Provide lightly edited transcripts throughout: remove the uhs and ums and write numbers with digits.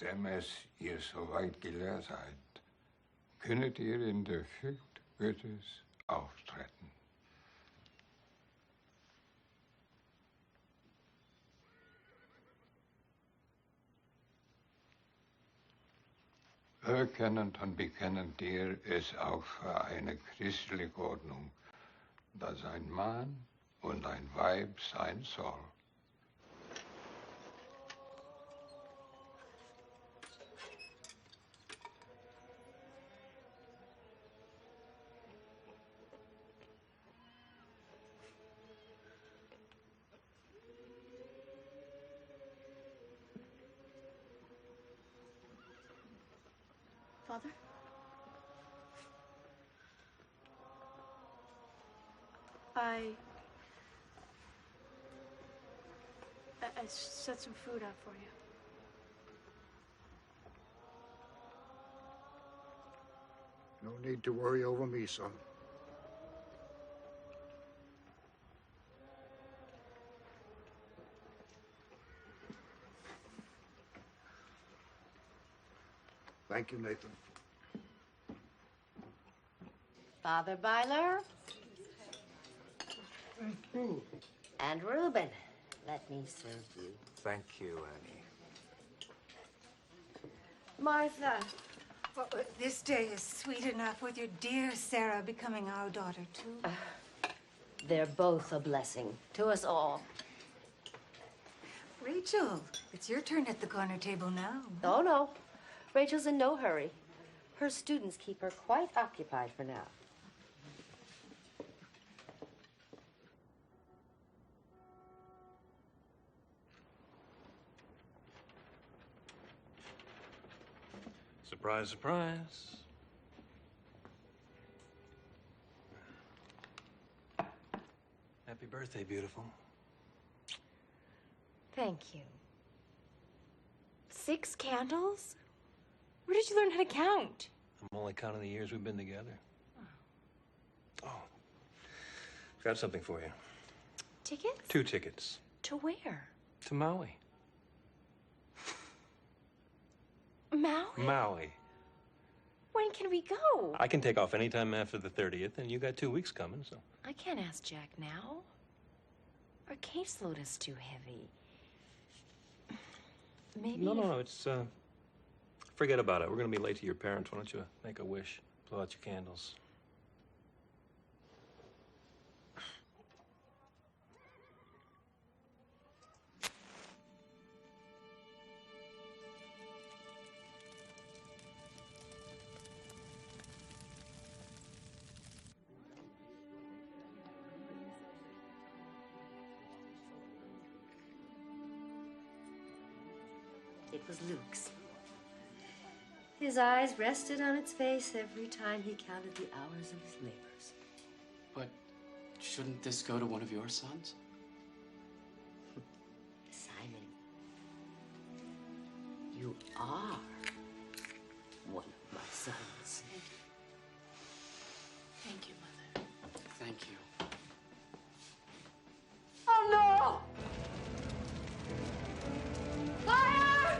Nachdem ihr soweit gelehrt seid, könnt ihr in der Furcht Gottes auftreten. Erkennend und bekennend ihr es auch für eine christliche Ordnung, dass ein Mann und ein Weib sein soll. Father? I set some food out for you. No need to worry over me, son. Thank you, Nathan. Father Byler. Thank you. And Reuben, let me serve you. Thank you, Annie. Martha. Well, this day is sweet enough with your dear Sarah becoming our daughter, too. They're both a blessing to us all. Rachel, it's your turn at the corner table now. Oh, no. Rachel's in no hurry. Her students keep her quite occupied for now. Surprise, surprise. Happy birthday, beautiful. Thank you. 6 candles? Where did you learn how to count? I'm only counting the years we've been together. Oh. Got something for you. Tickets? 2 tickets. To where? To Maui. Maui? Maui. When can we go? I can take off anytime after the 30th, and you got 2 weeks coming, so. I can't ask Jack now. Our caseload is too heavy. Maybe No, it's, forget about it. We're gonna be late to your parents. Why don't you make a wish? Blow out your candles. It was Luke's. His eyes rested on its face every time he counted the hours of his labors. But shouldn't this go to one of your sons? Simon, you are one of my sons. Thank you, Mother. Thank you. Oh, no! Fire!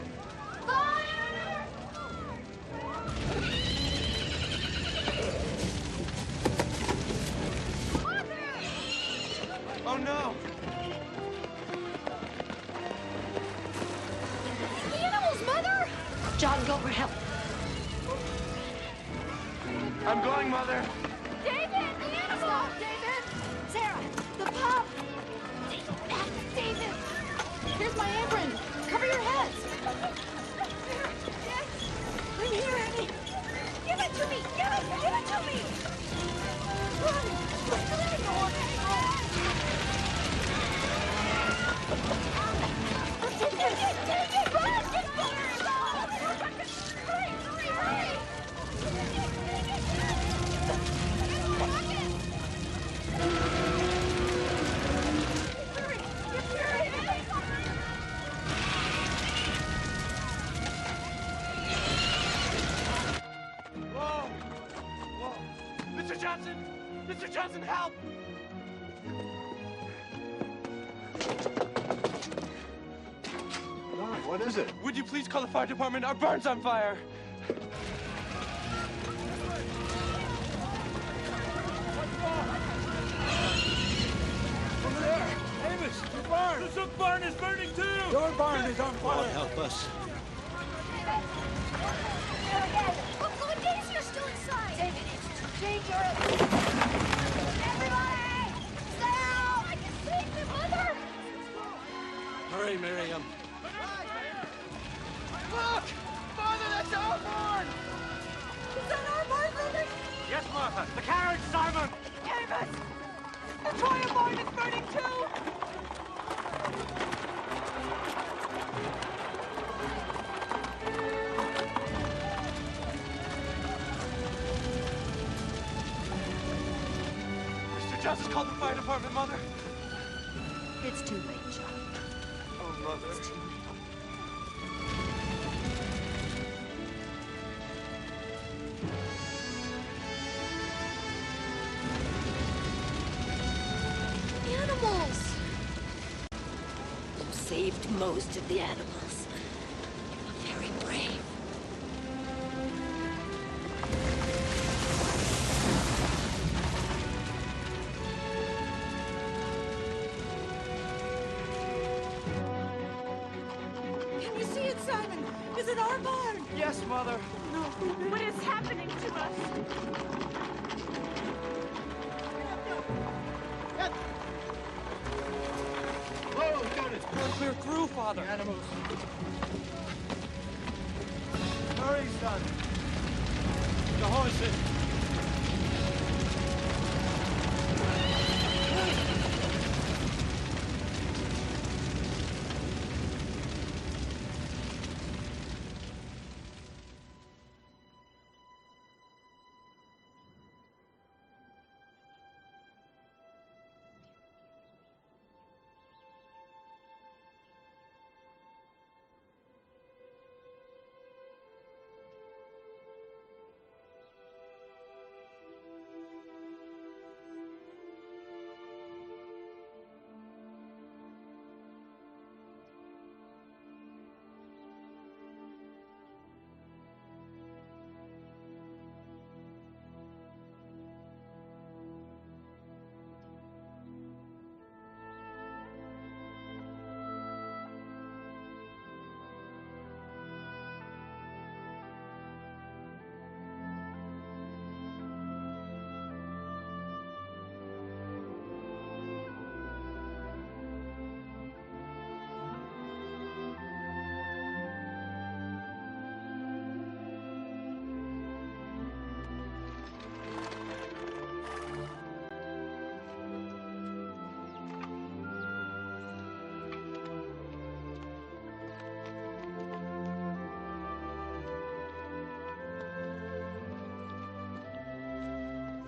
Fire! Oh, no! The animals, Mother! John, go for help. I'm going, Mother. David, the animals! Stop, David! Sarah, the pup! David! Here's my apron. Cover your heads. Yes. I'm here, Annie. Give it to me. Give it to me. Run. Let me go. Take it. Run. Get fire. Hurry. Whoa! Mr. Johnson! Mr. Johnson, help! Don, What is it? Would you please call the fire department? Our barn's on fire. Over there! Amos, your barn! The Zook barn is burning too! Your barn is on fire! Help us. Uncle and Daisy are still inside. David, it's too dangerous. Everybody! Stay out! I can save the mother! Hurry, Miriam. Look! Father, that's our barn! Is that our barn, Mother? Yes, Martha. The carriage, Simon! Amos! The Troya barn is burning too! Mr. Justice called the fire department, Mother. It's too late, John. Oh, Mother. It's too late. Animals! You saved most of the animals. You're very brave. Can you see it, Simon? Is it our barn? Yes, Mother. What is happening to us? Whoa, Jonas! We're clear through, Father. Animals. Hurry, son. The horses.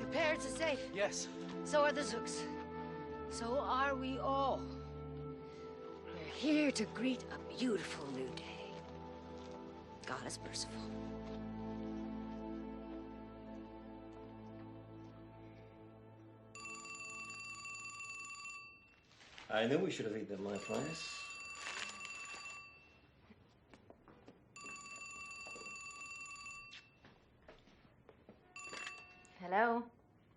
Your parents are safe. Yes. So are the Zooks. So are we all. We're here to greet a beautiful new day. God is merciful. I knew we should have eaten at my place. Hello?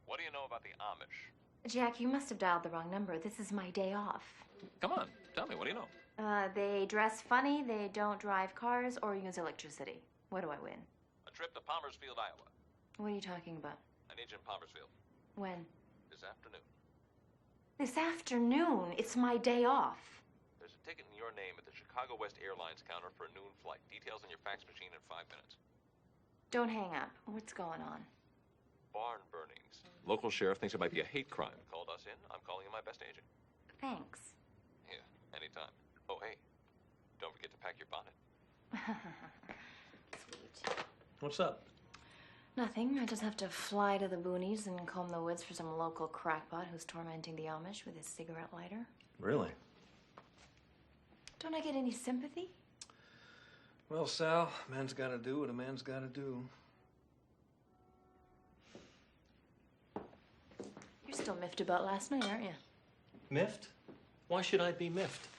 What do you know about the Amish? Jack, you must have dialed the wrong number. This is my day off. Come on, tell me, what do you know? They dress funny, they don't drive cars, or use electricity. What do I win? A trip to Palmersfield, Iowa. What are you talking about? I need you in Palmersfield When? this afternoon. This afternoon. It's my day off. There's a ticket in your name at the Chicago West Airlines counter for a noon flight. Details on your fax machine in 5 minutes. Don't hang up. What's going on? Barn burnings. Local sheriff thinks it might be a hate crime. Called us in. I'm calling you my best agent. Thanks. Yeah, anytime. Oh, hey, don't forget to pack your bonnet. Sweet. What's up? Nothing. I just have to fly to the boonies and comb the woods for some local crackpot who's tormenting the Amish with his cigarette lighter. Really? Don't I get any sympathy? Well, Sal, a man's got to do what a man's got to do. You're still miffed about last night, aren't you? Miffed? Why should I be miffed?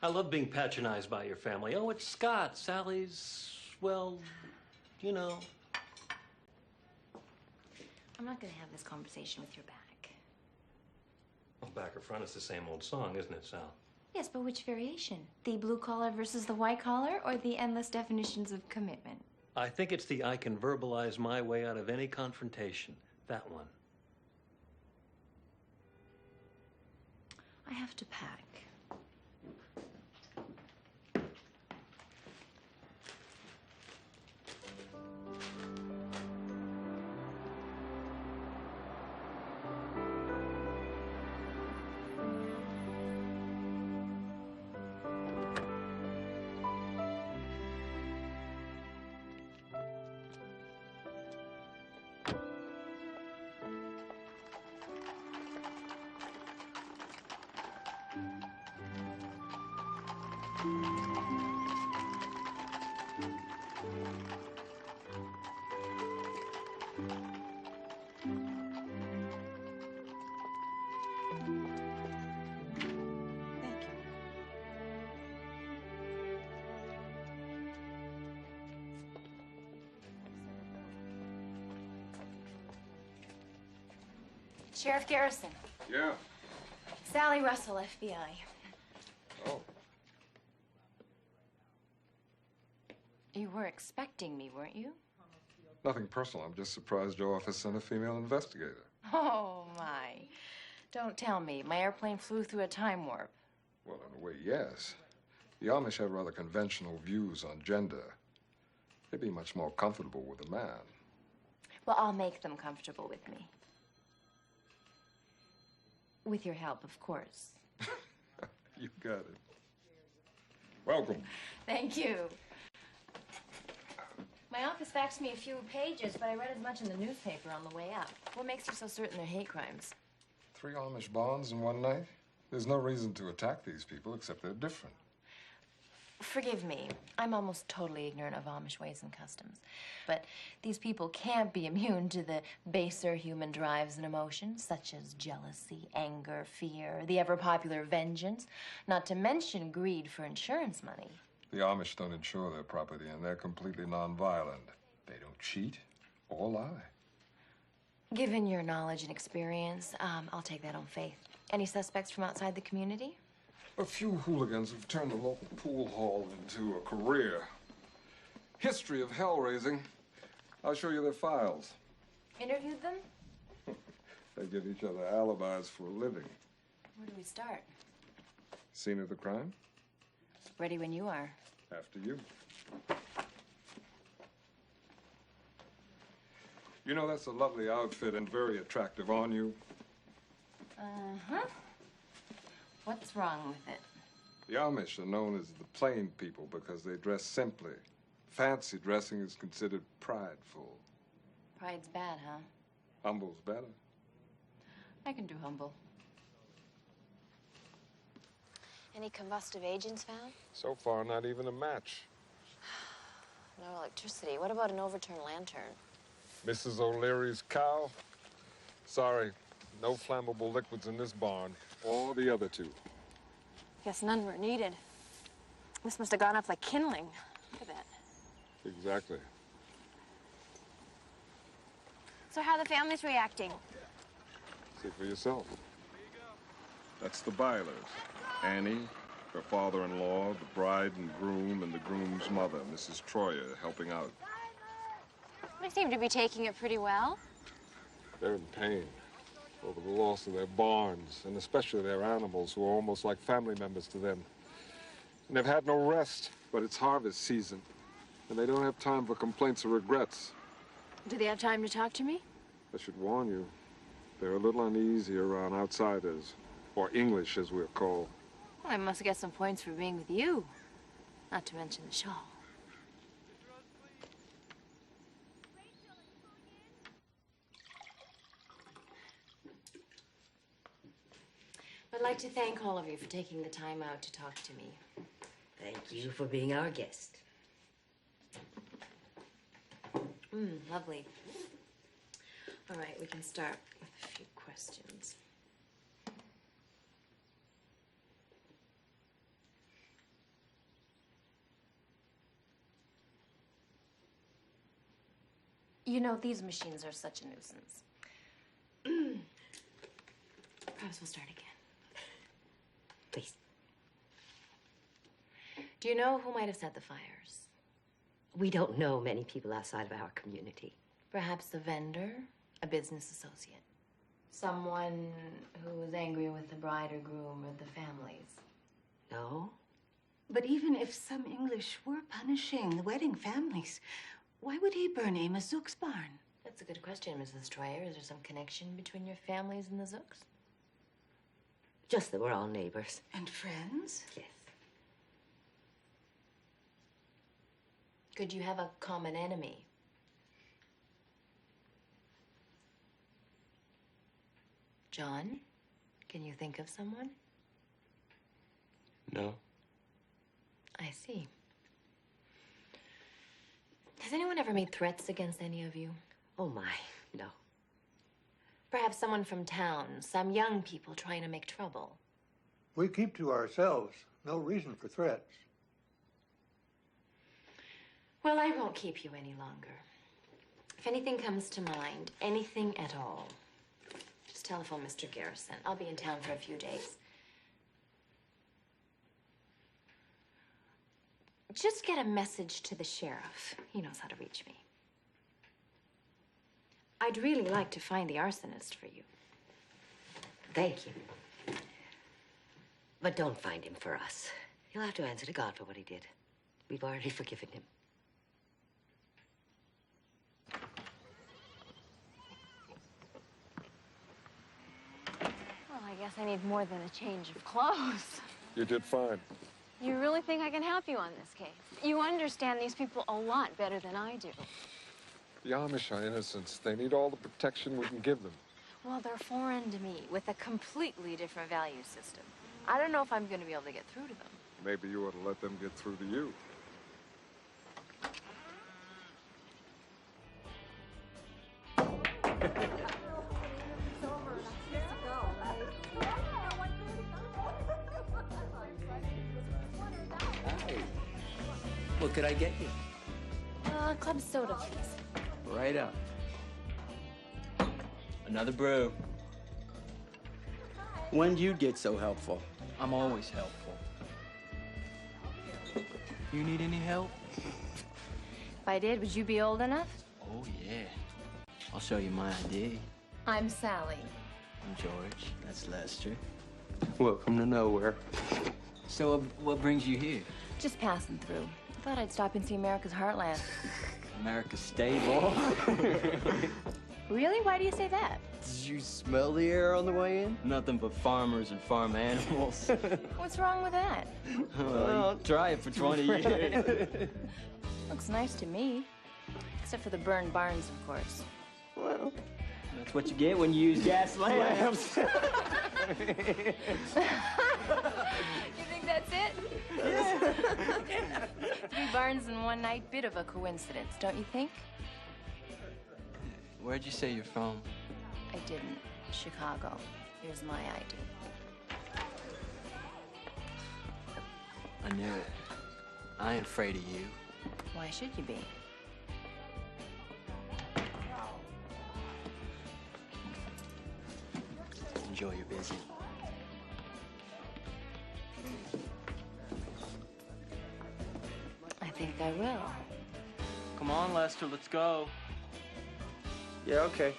I love being patronized by your family. Oh, it's Scott. Sally's, well, you know. I'm not going to have this conversation with your back. Well, back or front, it's the same old song, isn't it, Sal? Yes, but which variation? The blue collar versus the white collar, or the endless definitions of commitment? I think it's the I can verbalize my way out of any confrontation. That one. I have to pack. Sheriff Garrison. Yeah. Sally Russell, FBI. Oh. You were expecting me, weren't you? Nothing personal. I'm just surprised your office sent a female investigator. Oh, my. Don't tell me. My airplane flew through a time warp. Well, in a way, yes. The Amish have rather conventional views on gender. They'd be much more comfortable with a man. Well, I'll make them comfortable with me. With your help, of course. You got it. Welcome. Thank you. My office faxed me a few pages, but I read as much in the newspaper on the way up. What makes you so certain they're hate crimes? 3 Amish bonds in one night? There's no reason to attack these people except they're different. Forgive me. I'm almost totally ignorant of Amish ways and customs. But these people can't be immune to the baser human drives and emotions, such as jealousy, anger, fear, the ever-popular vengeance, not to mention greed for insurance money. The Amish don't insure their property, and they're completely nonviolent. They don't cheat or lie. Given your knowledge and experience, I'll take that on faith. Any suspects from outside the community? A few hooligans have turned the local pool hall into a career. History of hell raising. I'll show you their files. Interviewed them? They give each other alibis for a living. Where do we start? Scene of the crime? Ready when you are. After you. You know, that's a lovely outfit and very attractive on you. Uh-huh. What's wrong with it? The Amish are known as the plain people because they dress simply. Fancy dressing is considered prideful. Pride's bad, huh? Humble's better. I can do humble. Any combustive agents found? So far, not even a match. No electricity. What about an overturned lantern? Mrs. O'Leary's cow? Sorry, no flammable liquids in this barn, or the other two. Guess none were needed. This must have gone up like kindling. Look at that. Exactly. So how are the families reacting? See for yourself. That's the Bylers. Annie, her father-in-law, the bride and groom, and the groom's mother, Mrs. Troyer, helping out. They seem to be taking it pretty well. They're in pain over the loss of their barns, and especially their animals, who are almost like family members to them. And they've had no rest, but it's harvest season, and they don't have time for complaints or regrets. Do they have time to talk to me? I should warn you, they're a little uneasy around outsiders, or English, as we're called. Well, I must get some points for being with you. Not to mention the shawl. I'd like to thank all of you for taking the time out to talk to me. Thank you for being our guest. Lovely. All right, we can start with a few questions. You know, these machines are such a nuisance. Perhaps we'll start again. Please. Do you know who might have set the fires? We don't know many people outside of our community. Perhaps a vendor, a business associate. Someone who was angry with the bride or groom or the families. No? But even if some English were punishing the wedding families, why would he burn Amos Zook's barn? That's a good question, Mrs. Troyer. Is there some connection between your families and the Zooks? Just that we're all neighbors. And friends? Yes. Could you have a common enemy? John, can you think of someone? No. I see. Has anyone ever made threats against any of you? Oh, my, no. Perhaps someone from town, some young people trying to make trouble. We keep to ourselves. No reason for threats. Well, I won't keep you any longer. If anything comes to mind, anything at all, just telephone Mr. Garrison. I'll be in town for a few days. Just get a message to the sheriff. He knows how to reach me. I'd really like to find the arsonist for you. Thank you. But don't find him for us. He'll have to answer to God for what he did. We've already forgiven him. Well, I guess I need more than a change of clothes. You did fine. You really think I can help you on this case? You understand these people a lot better than I do. The Amish are innocents. They need all the protection we can give them. Well, they're foreign to me, with a completely different value system. I don't know if I'm going to be able to get through to them. Maybe you ought to let them get through to you. What could I get you? Club soda, please. Right up. Another brew. When'd you get so helpful? I'm always helpful. You need any help? If I did, would you be old enough? Oh, yeah. I'll show you my ID. I'm Sally. I'm George. That's Lester. Welcome to nowhere. So, what brings you here? Just passing through. I thought I'd stop and see America's heartland. America's stable. Really? Why do you say that? Did you smell the air on the way in? Nothing but farmers and farm animals. What's wrong with that? Well, you try it for 20 years. Looks nice to me. Except for the burned barns, of course. Well, that's what you get when you use gas lamps. You think that's it? Yeah. 3 barns in one night, bit of a coincidence, don't you think? Where'd you say you're from? I didn't. Chicago. Here's my ID. I knew it. I ain't afraid of you. Why should you be? Enjoy your visit. I think I will. Come on, Lester, let's go. Yeah, okay.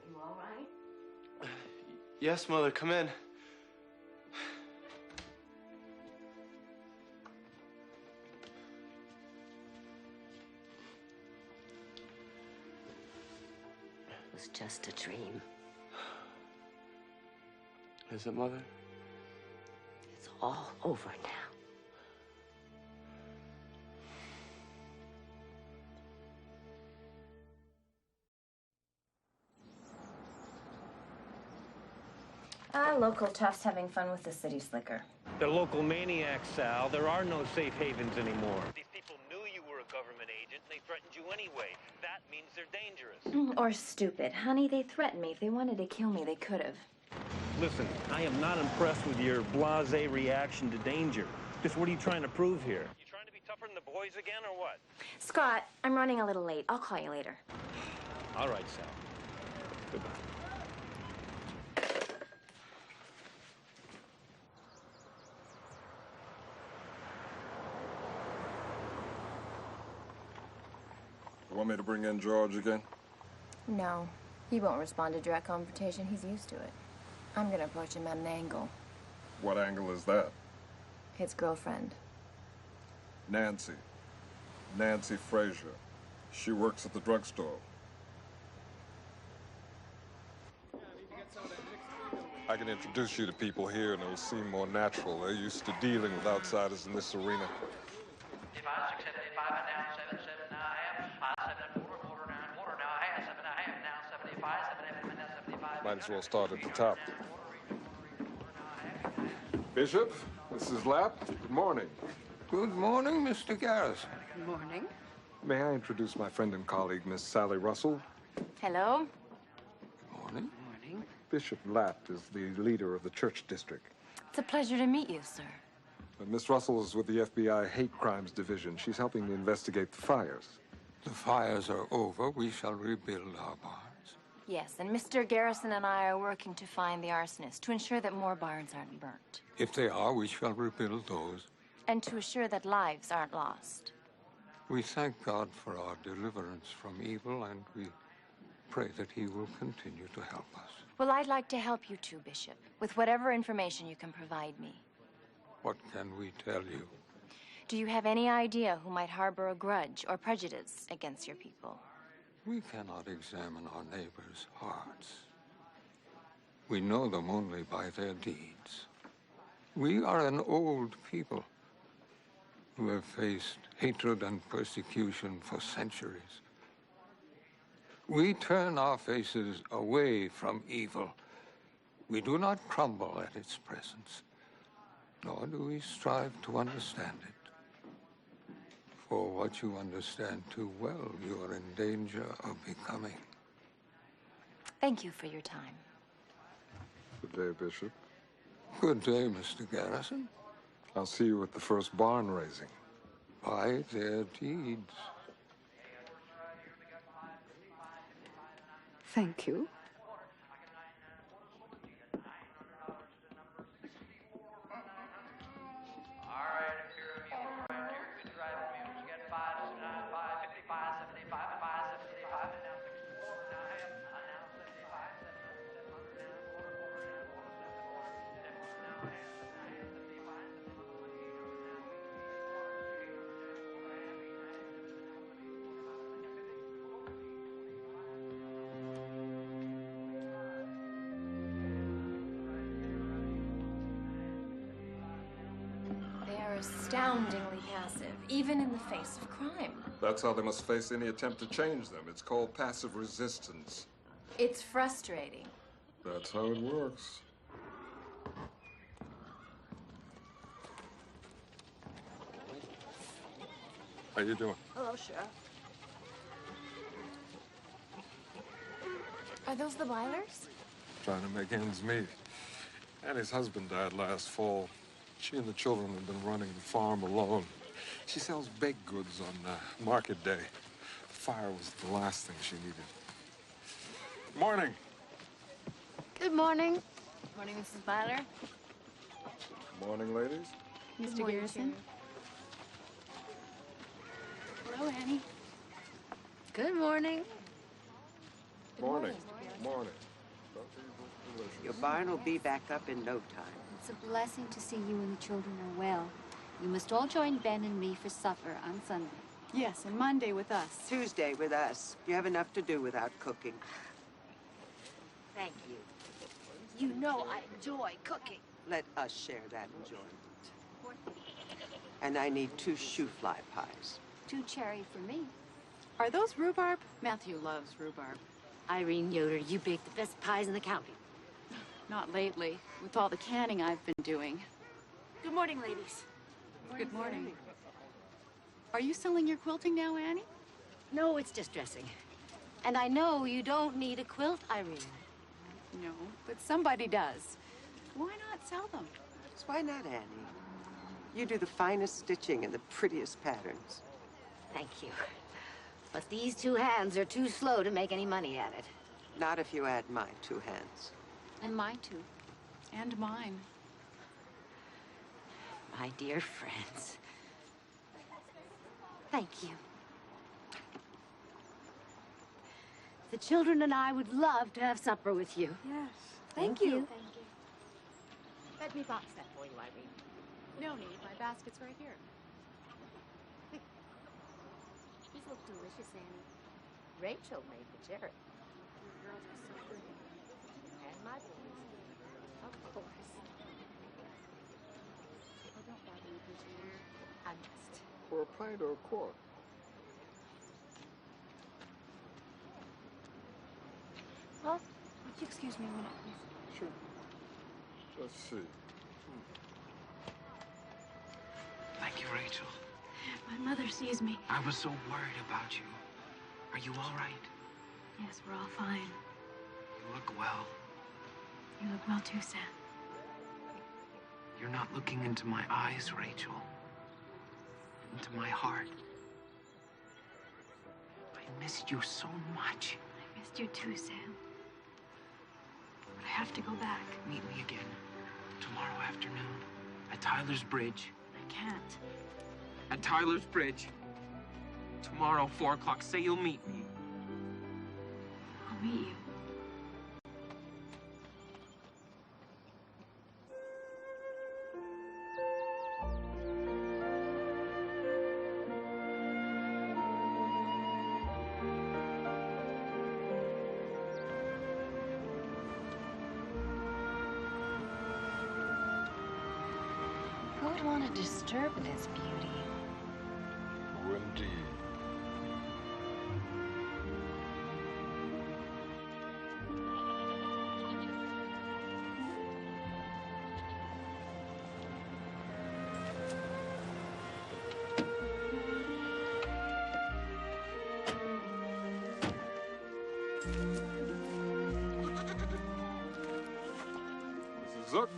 You all right? Yes, Mother, come in. was just a dream. Is it, Mother? It's all over now. Local toughs having fun with the city slicker. They're local maniacs, Sal. There are no safe havens anymore. These people knew you were a government agent, and they threatened you anyway. That means they're dangerous. Or stupid. Honey, they threatened me. If they wanted to kill me, they could have. Listen, I am not impressed with your blasé reaction to danger. Just what are you trying to prove here? You trying to be tougher than the boys again, or what? Scott, I'm running a little late. I'll call you later. All right, Sal. Goodbye. You want me to bring in George again? No. He won't respond to direct confrontation. He's used to it. I'm gonna approach him at an angle. What angle is that? His girlfriend. Nancy. Nancy Frazier. She works at the drugstore. I can introduce you to people here and it'll seem more natural. They're used to dealing with outsiders in this arena. Might as well start at the top. Bishop, Mrs. Lapp, good morning. Good morning, Mr. Garrison. Good morning. May I introduce my friend and colleague, Miss Sally Russell? Hello? Good morning. Morning. Bishop Lapp is the leader of the church district. It's a pleasure to meet you, sir. Miss Russell is with the FBI Hate Crimes Division. She's helping to investigate the fires. The fires are over. We shall rebuild our barns. Yes, and Mr. Garrison and I are working to find the arsonist, to ensure that more barns aren't burnt. If they are, we shall rebuild those. And to assure that lives aren't lost. We thank God for our deliverance from evil, and we pray that he will continue to help us. Well, I'd like to help you too, Bishop, with whatever information you can provide me. What can we tell you? Do you have any idea who might harbor a grudge or prejudice against your people? We cannot examine our neighbors' hearts. We know them only by their deeds. We are an old people who have faced hatred and persecution for centuries. We turn our faces away from evil. We do not crumble at its presence, nor do we strive to understand it. For what you understand too well, you are in danger of becoming. Thank you for your time. Good day, Bishop. Good day, Mr. Garrison. I'll see you at the first barn raising. By their deeds. Thank you. Astoundingly passive, even in the face of crime. That's how they must face any attempt to change them. It's called passive resistance. It's frustrating. That's how it works. How you doing? Hello, Sheriff. Are those the Bylers? Trying to make ends meet. Annie's husband died last fall. She and the children have been running the farm alone. She sells baked goods on market day. The fire was the last thing she needed. Morning. Good morning. Morning, Mrs. Byler. Morning, ladies. Mr. Garrison. Hello, Annie. Good morning. Morning. Morning. Your barn will be back up in no time. It's a blessing to see you and the children are well. You must all join Ben and me for supper on Sunday. Yes, and Monday with us. Tuesday with us. You have enough to do without cooking. Thank you. You know I enjoy cooking. Let us share that enjoyment. And I need 2 shoe-fly pies. 2 cherry for me. Are those rhubarb? Matthew loves rhubarb. Irene Yoder, you bake the best pies in the county. Not lately, with all the canning I've been doing. Good morning, ladies. Good morning. Are you selling your quilting now, Annie? No, it's just dressing. And I know you don't need a quilt, Irene. No, but somebody does. Why not sell them? Just why not, Annie? You do the finest stitching and the prettiest patterns. Thank you. But these 2 hands are too slow to make any money at it. Not if you add my 2 hands. And mine too. And mine. My dear friends. Thank you. The children and I would love to have supper with you. Yes. Thank you. Thank you. Let me box that for you, Irene. No need. My basket's right here. These look delicious, Annie. Rachel made the cherry. Your girls are so good. And my boys. Of course. Oh, don't bother me, Virginia. I'm just... For a pint or a quart? Well, would you excuse me a minute, please? Sure. Let's see. Thank you, Rachel. My mother sees me. I was so worried about you. Are you all right? Yes, we're all fine. You look well. You look well too, Sam. You're not looking into my eyes, Rachel. Into my heart. I missed you so much. I missed you too, Sam. But I have to go back. Meet me again tomorrow afternoon at Tyler's Bridge. I can't. At Tyler's Bridge. Tomorrow, 4 o'clock. Say you'll meet me. I'll meet you. Who would want to disturb this beauty? Oh, indeed. Mrs. Zook?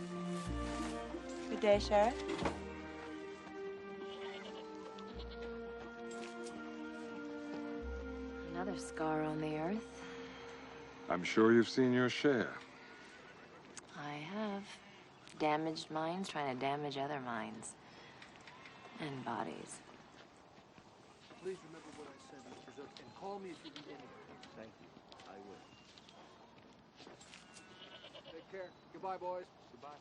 Good day, Sheriff. Another scar on the earth. I'm sure you've seen your share. I have. Damaged minds trying to damage other minds. And bodies. Please remember what I said, Mr. Zook, and call me if you need anything. Thank you. I will. Take care. Goodbye, boys. Goodbye.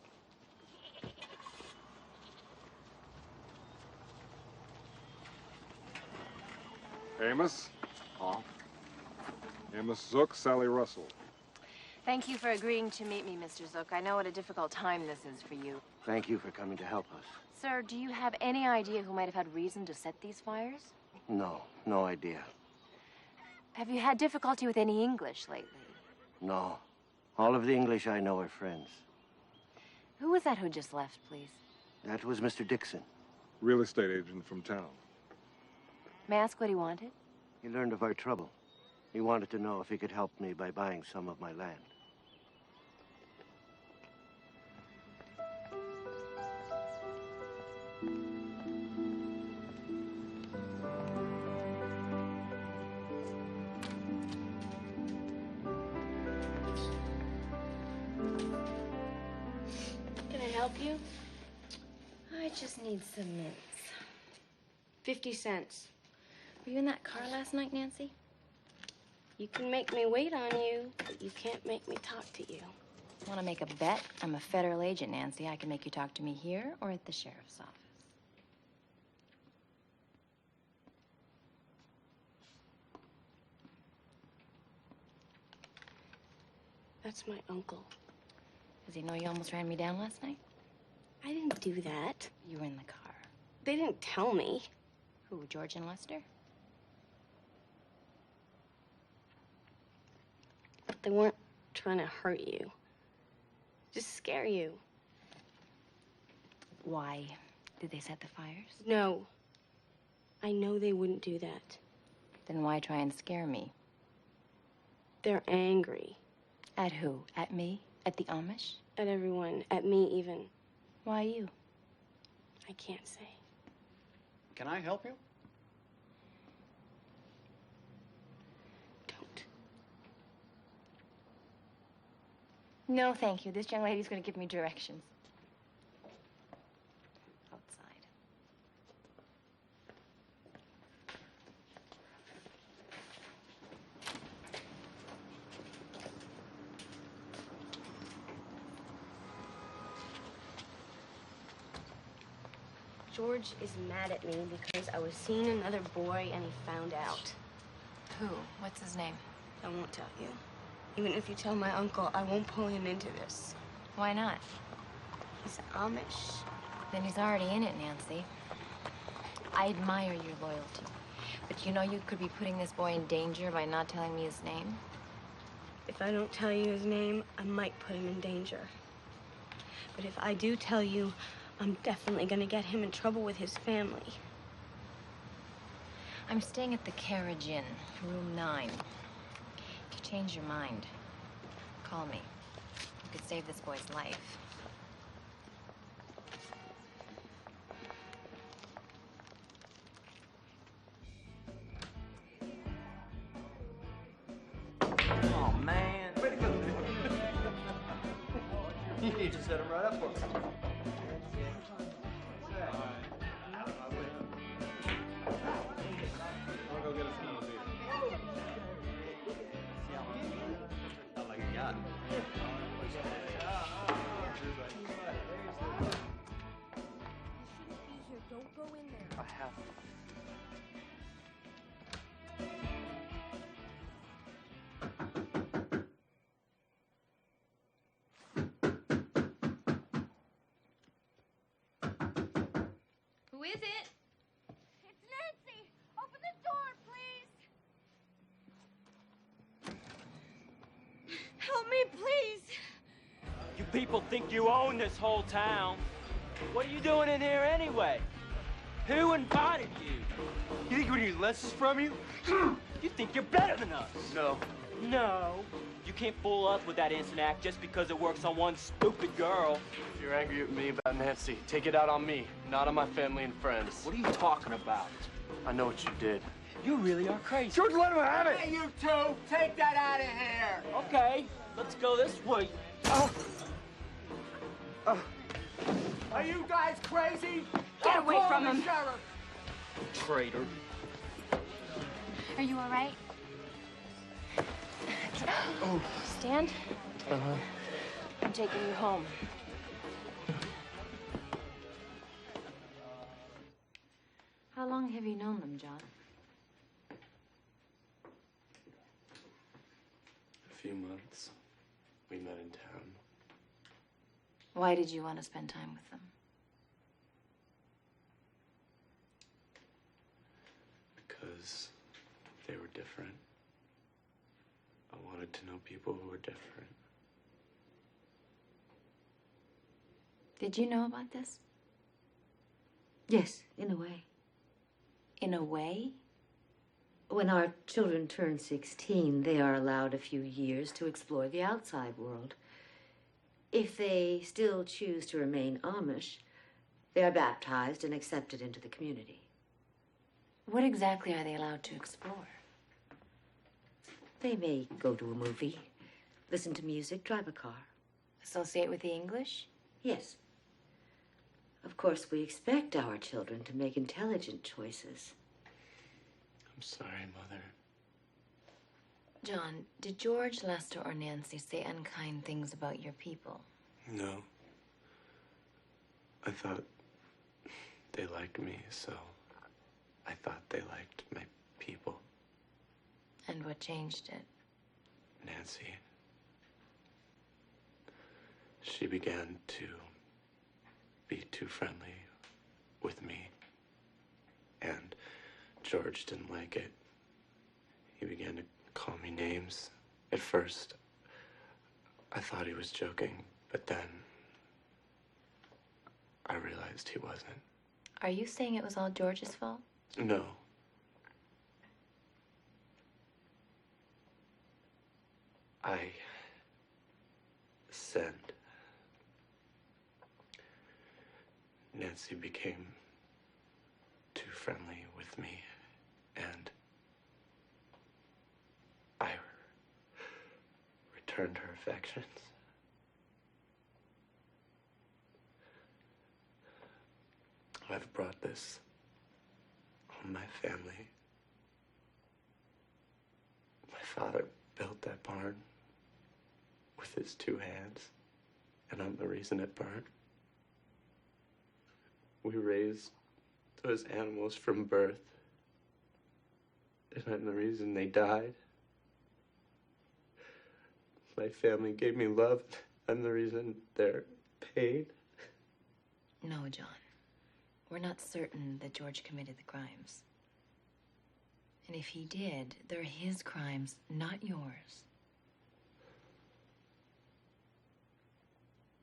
Amos? Huh? Amos Zook, Sally Russell. Thank you for agreeing to meet me, Mr. Zook. I know what a difficult time this is for you. Thank you for coming to help us. Sir, do you have any idea who might have had reason to set these fires? No, no idea. Have you had difficulty with any English lately? No. All of the English I know are friends. Who was that who just left, please? That was Mr. Dixon. Real estate agent from town. May I ask what he wanted? He learned of our trouble. He wanted to know if he could help me by buying some of my land. Can I help you? I just need some mints. 50 cents. Were you in that car last night, Nancy? You can make me wait on you, but you can't make me talk to you. Want to make a bet? I'm a federal agent, Nancy. I can make you talk to me here or at the sheriff's office. That's my uncle. Does he know you almost ran me down last night? I didn't do that. You were in the car. They didn't tell me. Who, George and Lester? But they weren't trying to hurt you. Just scare you. Why? Did they set the fires? No. I know they wouldn't do that. Then why try and scare me? They're angry. At who? At me? At the Amish? At everyone. At me, even. Why you? I can't say. Can I help you? No, thank you. This young lady's going to give me directions. Outside. George is mad at me because I was seeing another boy and he found out. Who? What's his name? I won't tell you. Even if you tell my uncle, I won't pull him into this. Why not? He's Amish. Then he's already in it, Nancy. I admire your loyalty. But you know you could be putting this boy in danger by not telling me his name? If I don't tell you his name, I might put him in danger. But if I do tell you, I'm definitely gonna get him in trouble with his family. I'm staying at the Carriage Inn, room 9. If you change your mind, call me. You could save this boy's life. Oh, man. Way to go, dude. You just set him right up for us. I'll go get us another beer. Not like a yacht. Don't go in there. I have to. Who is it? It's Nancy! Open the door, please! Help me, please! You people think you own this whole town. What are you doing in here anyway? Who invited you? You think we need lessons from you? You think you're better than us? No. No. You can't fool us with that instant act just because it works on one stupid girl. If you're angry at me about Nancy, take it out on me, not on my family and friends. What are you talking about? I know what you did. You really are crazy. George, let him have it! Hey, you two, take that out of here. Okay, let's go this way. Are you guys crazy? Get away I'll call from the him. sheriff. Traitor. Are you all right? Oh. Stand. Uh-huh. I'm taking you home. How long have you known them, John? A few months. We met in town. Why did you want to spend time with them? Because they were different. I wanted to know people who were different. Did you know about this? Yes, in a way. In a way? When our children turn 16, they are allowed a few years to explore the outside world. If they still choose to remain Amish, they are baptized and accepted into the community. What exactly are they allowed to explore? They may go to a movie, listen to music, drive a car. Associate with the English? Yes. Of course, we expect our children to make intelligent choices. I'm sorry, Mother. John, did George, Lester, or Nancy say unkind things about your people? No. I thought they liked me, so I thought they liked my people. And what changed it? Nancy. she began to be too friendly with me. And George didn't like it. He began to call me names. At first, I thought he was joking, but then I realized he wasn't. Are you saying it was all George's fault? No. I said Nancy became too friendly with me, and I returned her affections. I've brought this on my family. My father built that barn with his 2 hands, and I'm the reason it burned. We raised those animals from birth, and I'm the reason they died. My family gave me love. I'm the reason they're paid. No, John. We're not certain that George committed the crimes. And if he did, they're his crimes, not yours.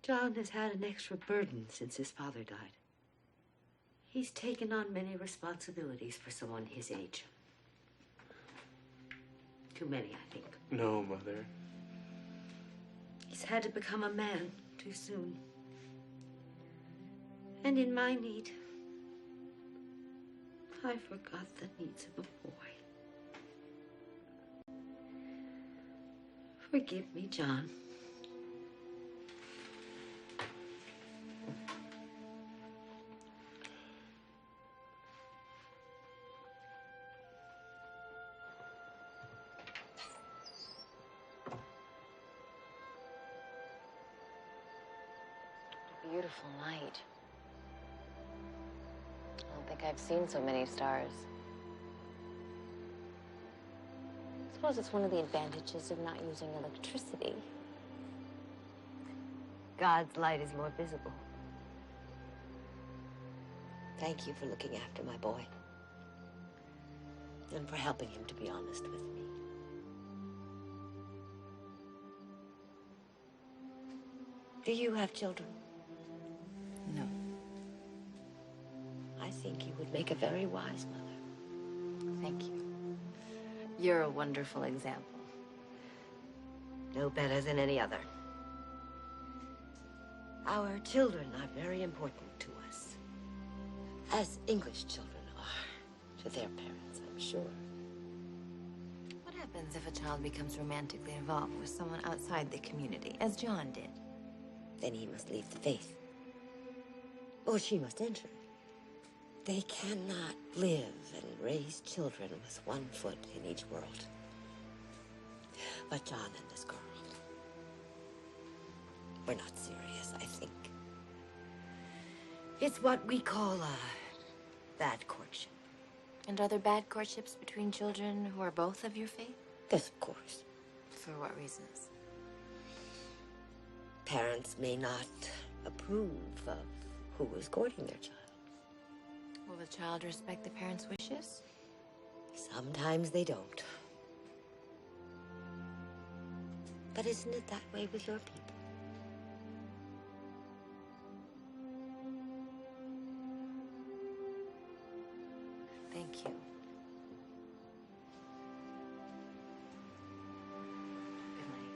John has had an extra burden since his father died. He's taken on many responsibilities for someone his age. Too many, I think. No, Mother. He's had to become a man too soon. And in my need, I forgot the needs of a boy. Forgive me, John. Beautiful night. I don't think I've seen so many stars. I suppose it's one of the advantages of not using electricity. God's light is more visible. Thank you for looking after my boy. And for helping him to be honest with me. Do you have children? No. I think you would make a very wise mother. Thank you. You're a wonderful example. No better than any other. Our children are very important to us. As English children are to their parents, I'm sure. What happens if a child becomes romantically involved with someone outside the community, as John did? Then he must leave the faith. Or she must enter it. They cannot live and raise children with one foot in each world. But John and this girl, we're not serious, I think. It's what we call a bad courtship. And are there bad courtships between children who are both of your faith? Yes, of course. For what reasons? Parents may not approve of who is courting their child. Will the child respect the parents' wishes? Sometimes they don't. But isn't it that way with your people? Thank you. Good night.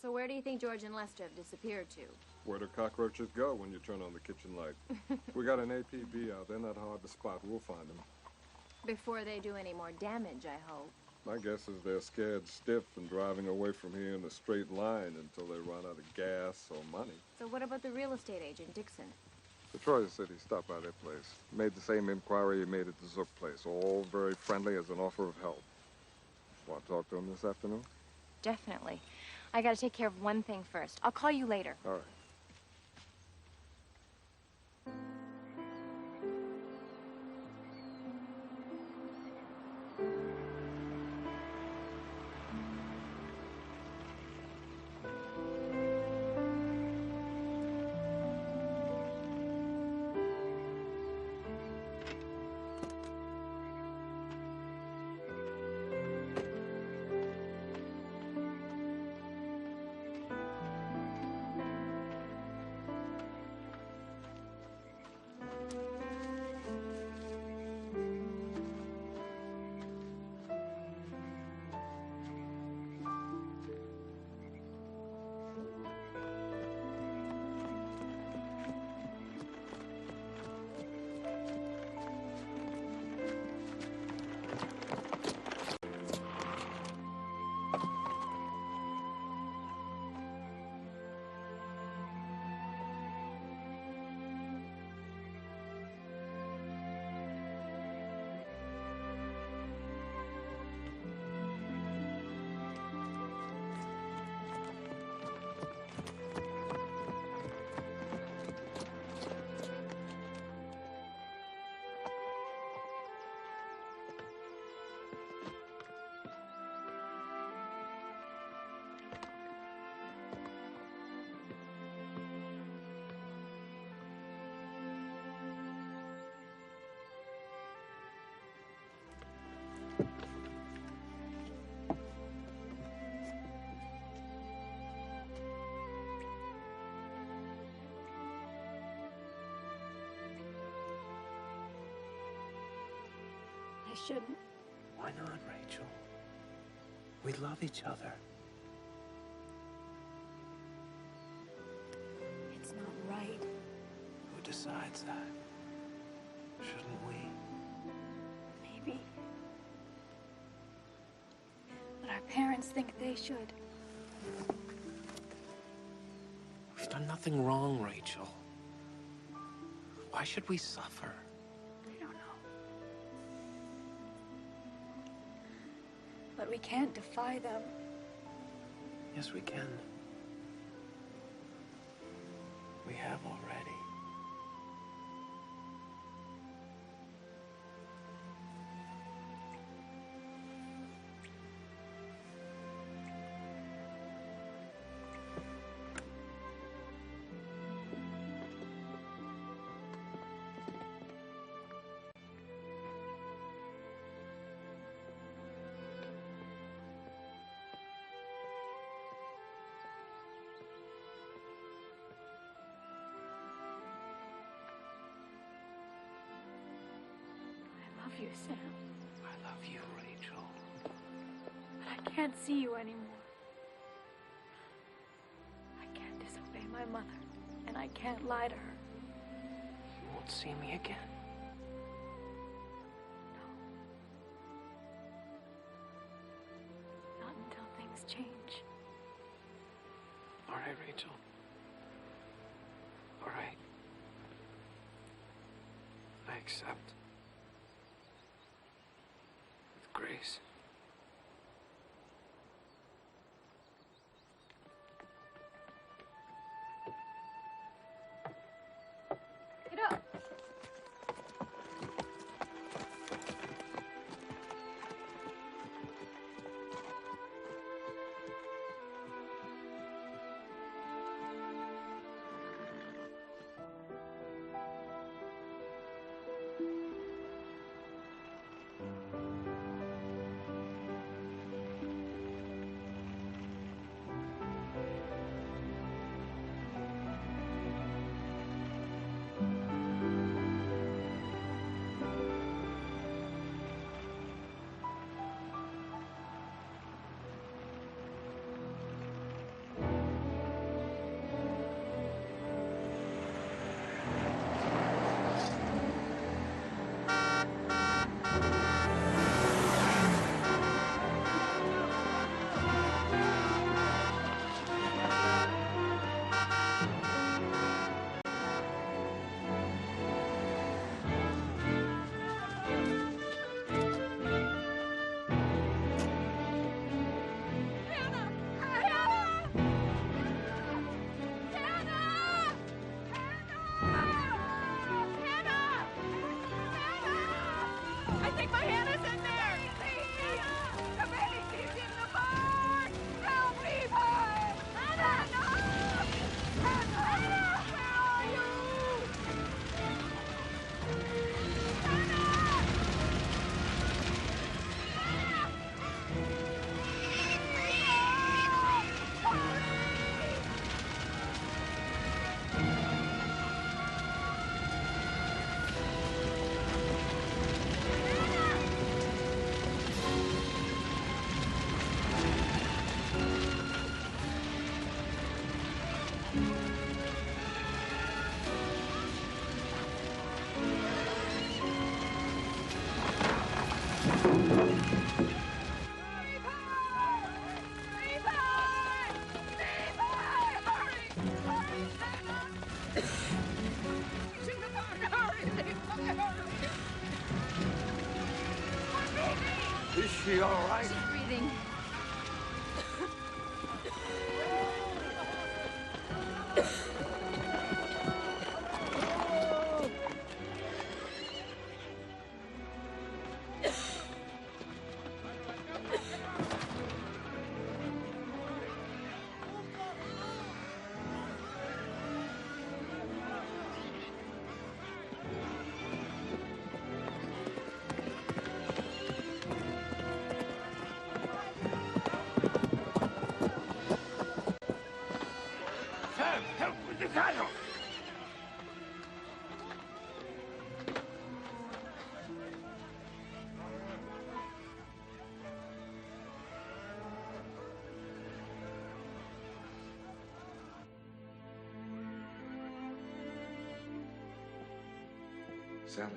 So where do you think George and Lester have disappeared to? Where do cockroaches go when you turn on the kitchen light? We got an APB out. They're not hard to spot. We'll find them. Before they do any more damage, I hope. My guess is they're scared stiff and driving away from here in a straight line until they run out of gas or money. So what about the real estate agent, Dixon? Detroit City stopped by their place. Made the same inquiry he made at the Zook place. All very friendly as an offer of help. Want to talk to him this afternoon? Definitely. I gotta take care of one thing first. I'll call you later. All right. I shouldn't. Why not, Rachel? We love each other. It's not right. Who decides that? Shouldn't we? Maybe. But our parents think they should. We've done nothing wrong, Rachel. Why should we suffer? I don't know. But we can't defy them. Yes, we can. We have already. I love you, Sam. I love you, Rachel. But I can't see you anymore. I can't disobey my mother, and I can't lie to her. You won't see me again. Not until things change. All right, Rachel. All right. I accept. With grace. Get up! I think my Hannah's in there! The baby's in the barn! Help me, boy! Hannah! Hannah! Where are you? Is she all right? She's breathing. Sally.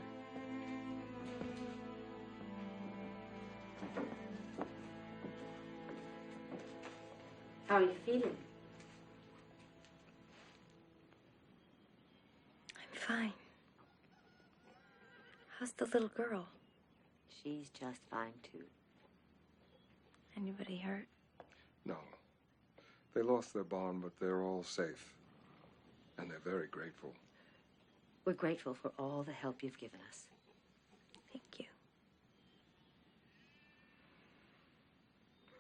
How are you feeling? I'm fine. How's the little girl? She's just fine, too. Anybody hurt? No. They lost their bond, but they're all safe. And they're very grateful. We're grateful for all the help you've given us. Thank you.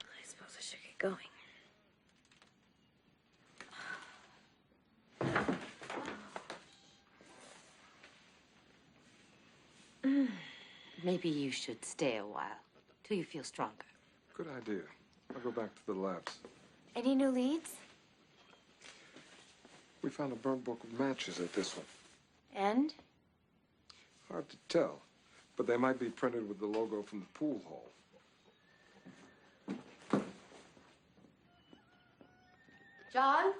I suppose I should get going. Maybe you should stay a while, till you feel stronger. Good idea. I'll go back to the labs. Any new leads? We found a burnt book of matches at this one. And? Hard to tell, but they might be printed with the logo from the pool hall. John?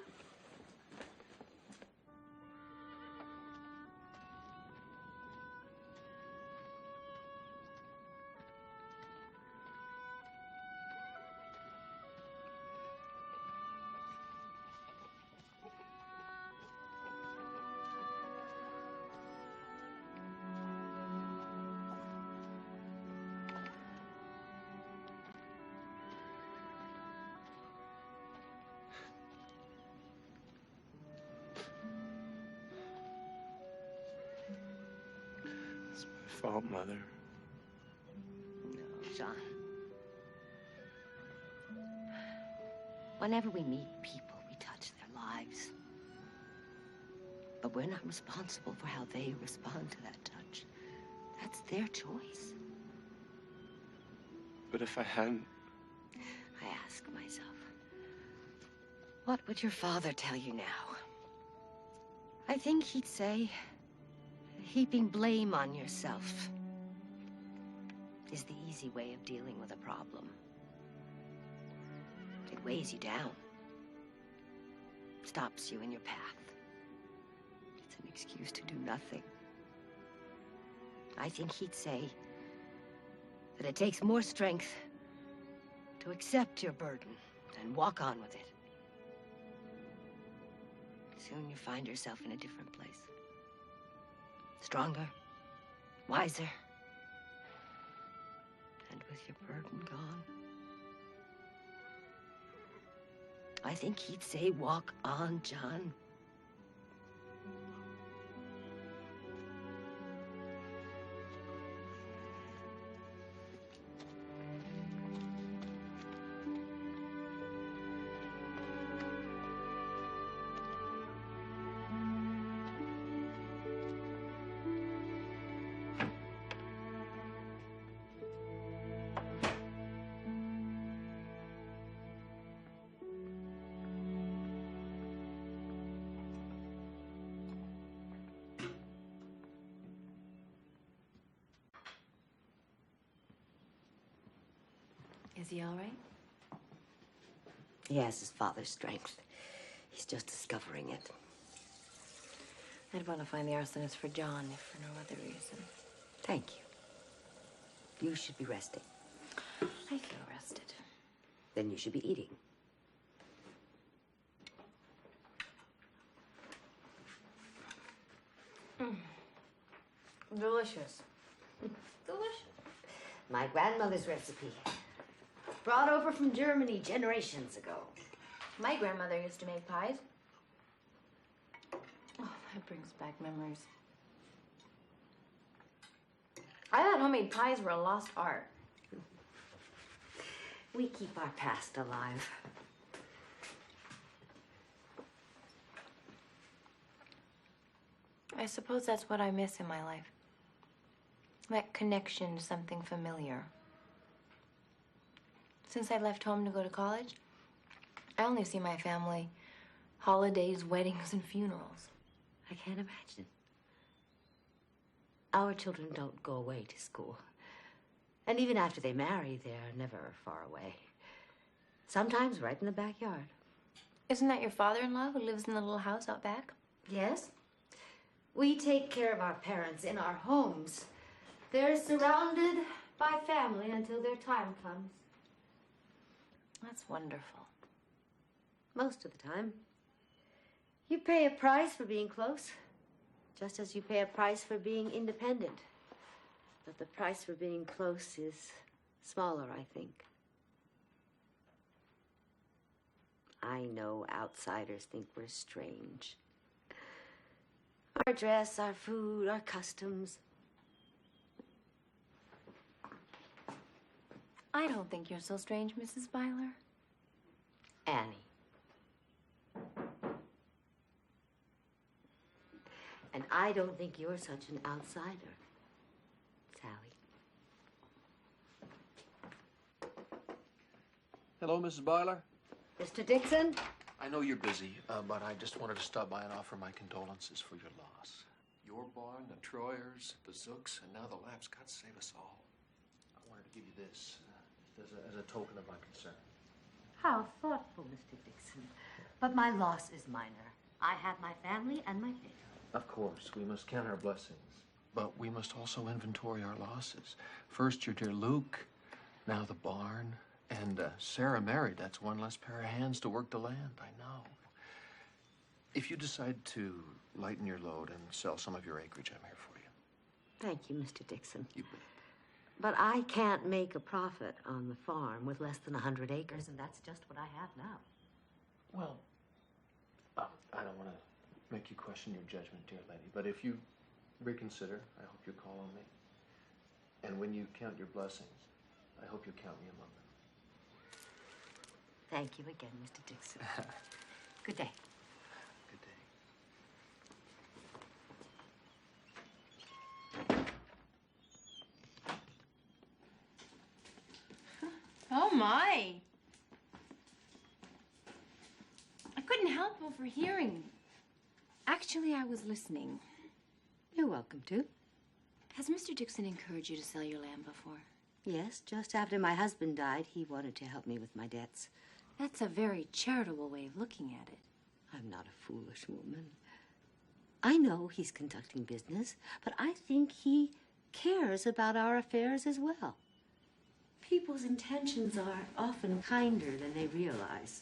It's my fault, Mother. No, John. Whenever we meet people, we touch their lives. But we're not responsible for how they respond to that touch. That's their choice. But if I hadn't... I ask myself, what would your father tell you now? I think he'd say heaping blame on yourself is the easy way of dealing with a problem. It weighs you down, stops you in your path. It's an excuse to do nothing. I think he'd say that it takes more strength to accept your burden and walk on with it. Soon you find yourself in a different place. Stronger, wiser, and with your burden gone. I think he'd say, walk on, John. Is he all right? He has his father's strength. He's just discovering it. I'd want to find the arsonist for John, if for no other reason. Thank you. You should be resting. I feel rested. Then you should be eating. Delicious. Delicious. My grandmother's recipe. Brought over from Germany generations ago. My grandmother used to make pies. Oh, that brings back memories. I thought homemade pies were a lost art. We keep our past alive. I suppose that's what I miss in my life. That connection to something familiar. Since I left home to go to college, I only see my family holidays, weddings, and funerals. I can't imagine. Our children don't go away to school. And even after they marry, they're never far away. Sometimes right in the backyard. Isn't that your father-in-law who lives in the little house out back? Yes. We take care of our parents in our homes. They're surrounded by family until their time comes. That's wonderful. Most of the time. You pay a price for being close, just as you pay a price for being independent. But the price for being close is smaller, I think. I know outsiders think we're strange. Our dress, our food, our customs. I don't think you're so strange, Mrs. Byler. Annie. And I don't think you're such an outsider, Sally. Hello, Mrs. Byler. Mr. Dixon? I know you're busy, but I just wanted to stop by and offer my condolences for your loss. Your barn, the Troyers, the Zooks, and now the Laps. God save us all. I wanted to give you this as a token of my concern. How thoughtful, Mr. Dixon. But my loss is minor. I have my family and my faith. Of course, we must count our blessings, but we must also inventory our losses. First, your dear Luke, now the barn, and Sarah married. That's one less pair of hands to work the land, I know. If you decide to lighten your load and sell some of your acreage, I'm here for you. Thank you, Mr. Dixon. You bet. But I can't make a profit on the farm with less than 100 acres, and that's just what I have now. Well, I don't want to make you question your judgment, dear lady, but if you reconsider, I hope you call on me. And when you count your blessings, I hope you count me among them. Thank you again, Mr. Dixon. Good day. Good day. Oh, my. I couldn't help overhearing. Actually, I was listening. You're welcome to. Has Mr. Dixon encouraged you to sell your land before? Yes, just after my husband died, he wanted to help me with my debts. That's a very charitable way of looking at it. I'm not a foolish woman. I know he's conducting business, but I think he cares about our affairs as well. People's intentions are often kinder than they realize.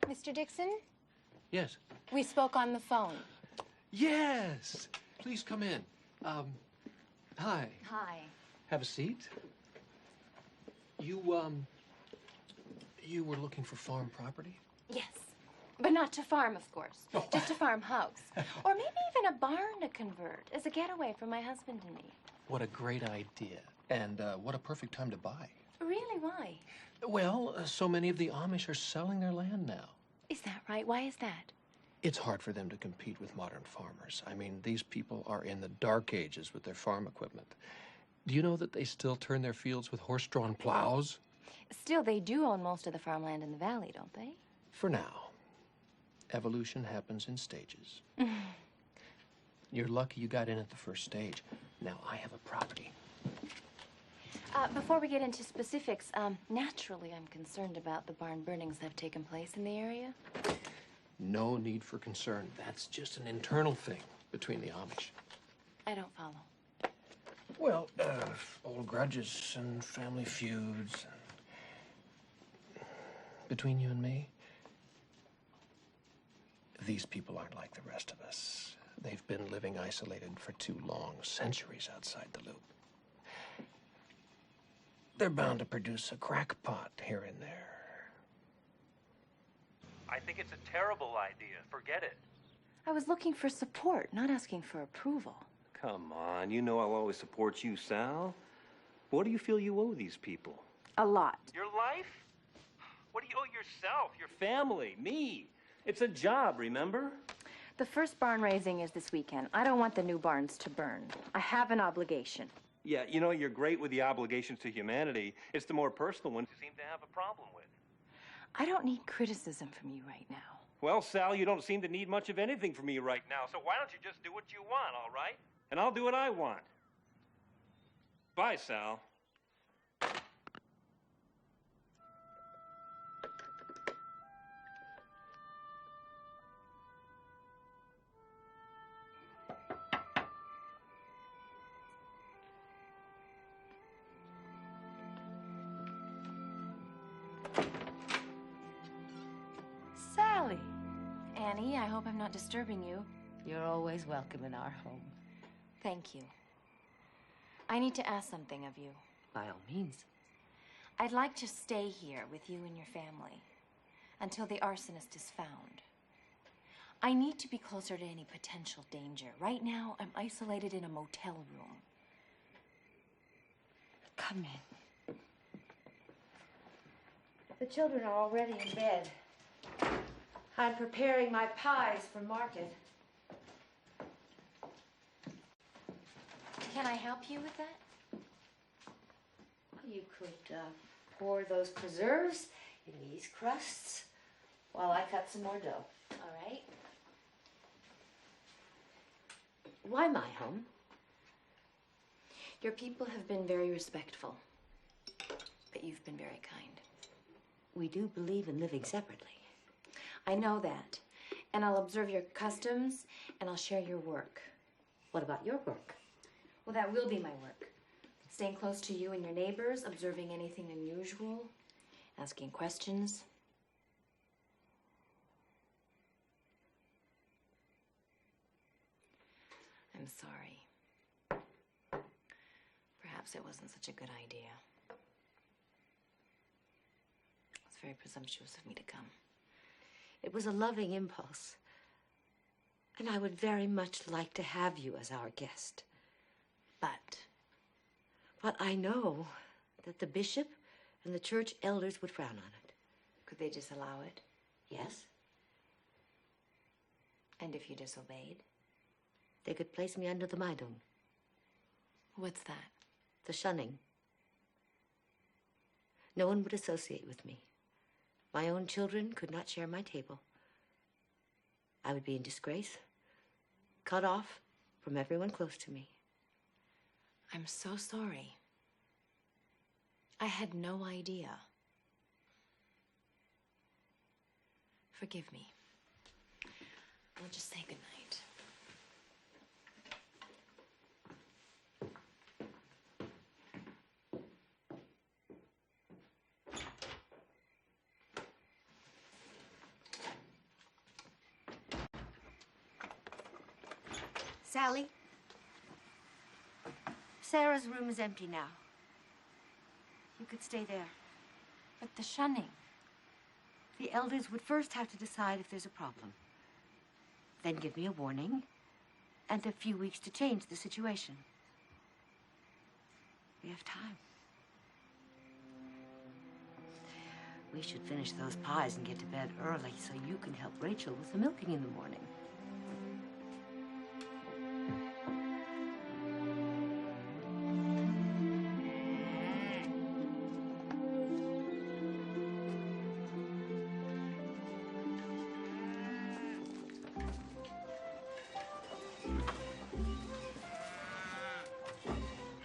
Mr. Dixon, Yes. we spoke on the phone. Yes! Please come in. Hi. Hi. Have a seat. You were looking for farm property? Yes. But not to farm, of course. Just a farmhouse. Or maybe even a barn to convert as a getaway for my husband and me. What a great idea. And what a perfect time to buy. Really? Why? Well, so many of the Amish are selling their land now. Is that right? Why is that? It's hard for them to compete with modern farmers. I mean, these people are in the dark ages with their farm equipment. Do you know that they still turn their fields with horse-drawn plows? Still, they do own most of the farmland in the valley, don't they? For now. Evolution happens in stages. You're lucky you got in at the first stage. Now, I have a property. Before we get into specifics, naturally I'm concerned about the barn burnings that have taken place in the area. No need for concern. That's just an internal thing between the Amish. I don't follow. Well, old grudges and family feuds. Between you and me, these people aren't like the rest of us. They've been living isolated for too long, centuries outside the loop. They're bound to produce a crackpot here and there. I think it's a terrible idea. Forget it. I was looking for support, not asking for approval. Come on, you know I'll always support you, Sal. What do you feel you owe these people? A lot. Your life? What do you owe yourself, your family, me? It's a job, remember? The first barn raising is this weekend. I don't want the new barns to burn. I have an obligation. Yeah, you know, you're great with the obligations to humanity. It's the more personal ones you seem to have a problem with. I don't need criticism from you right now. Well, Sal, you don't seem to need much of anything from me right now, so why don't you just do what you want, all right? And I'll do what I want. Bye, Sal. Sally! Annie, I hope I'm not disturbing you. You're always welcome in our home. Thank you. I need to ask something of you. By all means. I'd like to stay here with you and your family until the arsonist is found. I need to be closer to any potential danger. Right now, I'm isolated in a motel room. Come in. The children are already in bed. I'm preparing my pies for market. Can I help you with that? You could pour those preserves in these crusts while I cut some more dough. All right. Why my home? Your people have been very respectful, but you've been very kind. We do believe in living separately. I know that, and I'll observe your customs, and I'll share your work. What about your work? Well, that will be my work. Staying close to you and your neighbors, observing anything unusual, asking questions. I'm sorry. Perhaps it wasn't such a good idea. It's very presumptuous of me to come. It was a loving impulse. And I would very much like to have you as our guest. But I know that the bishop and the church elders would frown on it. Could they disallow it? Yes. And if you disobeyed? They could place me under the Maidun. What's that? The shunning. No one would associate with me. My own children could not share my table. I would be in disgrace, cut off from everyone close to me. I'm so sorry. I had no idea. Forgive me. I'll just say goodnight. Sally? Sarah's room is empty now. You could stay there. But the shunning. The elders would first have to decide if there's a problem. Then give me a warning and a few weeks to change the situation. We have time. We should finish those pies and get to bed early so you can help Rachel with the milking in the morning.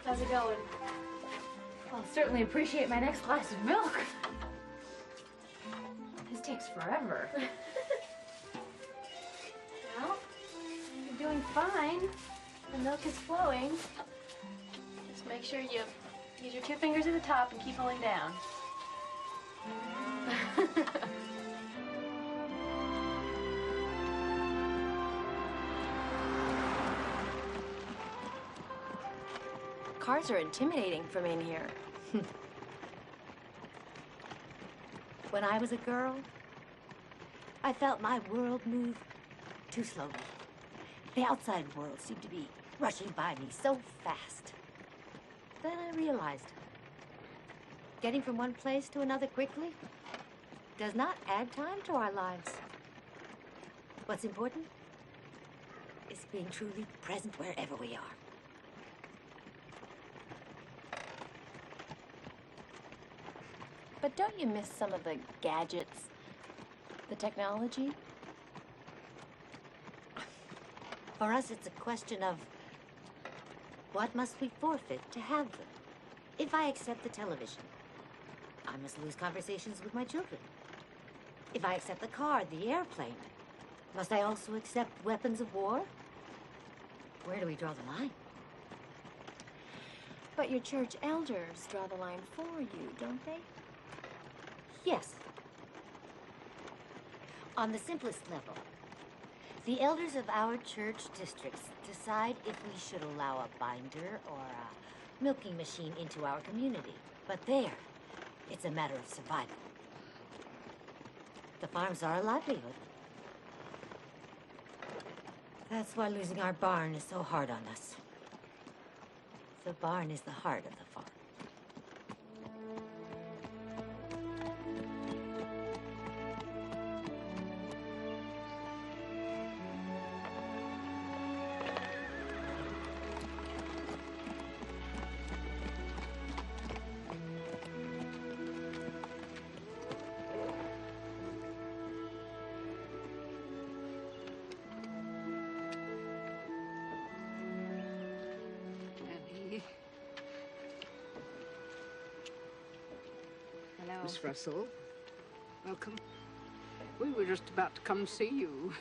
How's it going? I'll certainly appreciate my next glass of milk. This takes forever. Well, you're doing fine. The milk is flowing. Just make sure you use your 2 fingers at the top and keep pulling down. Cars are intimidating from in here. When I was a girl, I felt my world move too slowly. The outside world seemed to be rushing by me so fast. Then I realized getting from one place to another quickly does not add time to our lives. What's important is being truly present wherever we are. But don't you miss some of the gadgets, the technology? For us, it's a question of what must we forfeit to have them? If I accept the television, I must lose conversations with my children. If I accept the car, the airplane, must I also accept weapons of war? Where do we draw the line? But your church elders draw the line for you, don't they? Yes. On the simplest level, the elders of our church districts decide if we should allow a binder or a milking machine into our community. But there, it's a matter of survival. The farms are a livelihood. That's why losing our barn is so hard on us. The barn is the heart of the farm. Hello. Miss Russell, welcome. We were just about to come see you.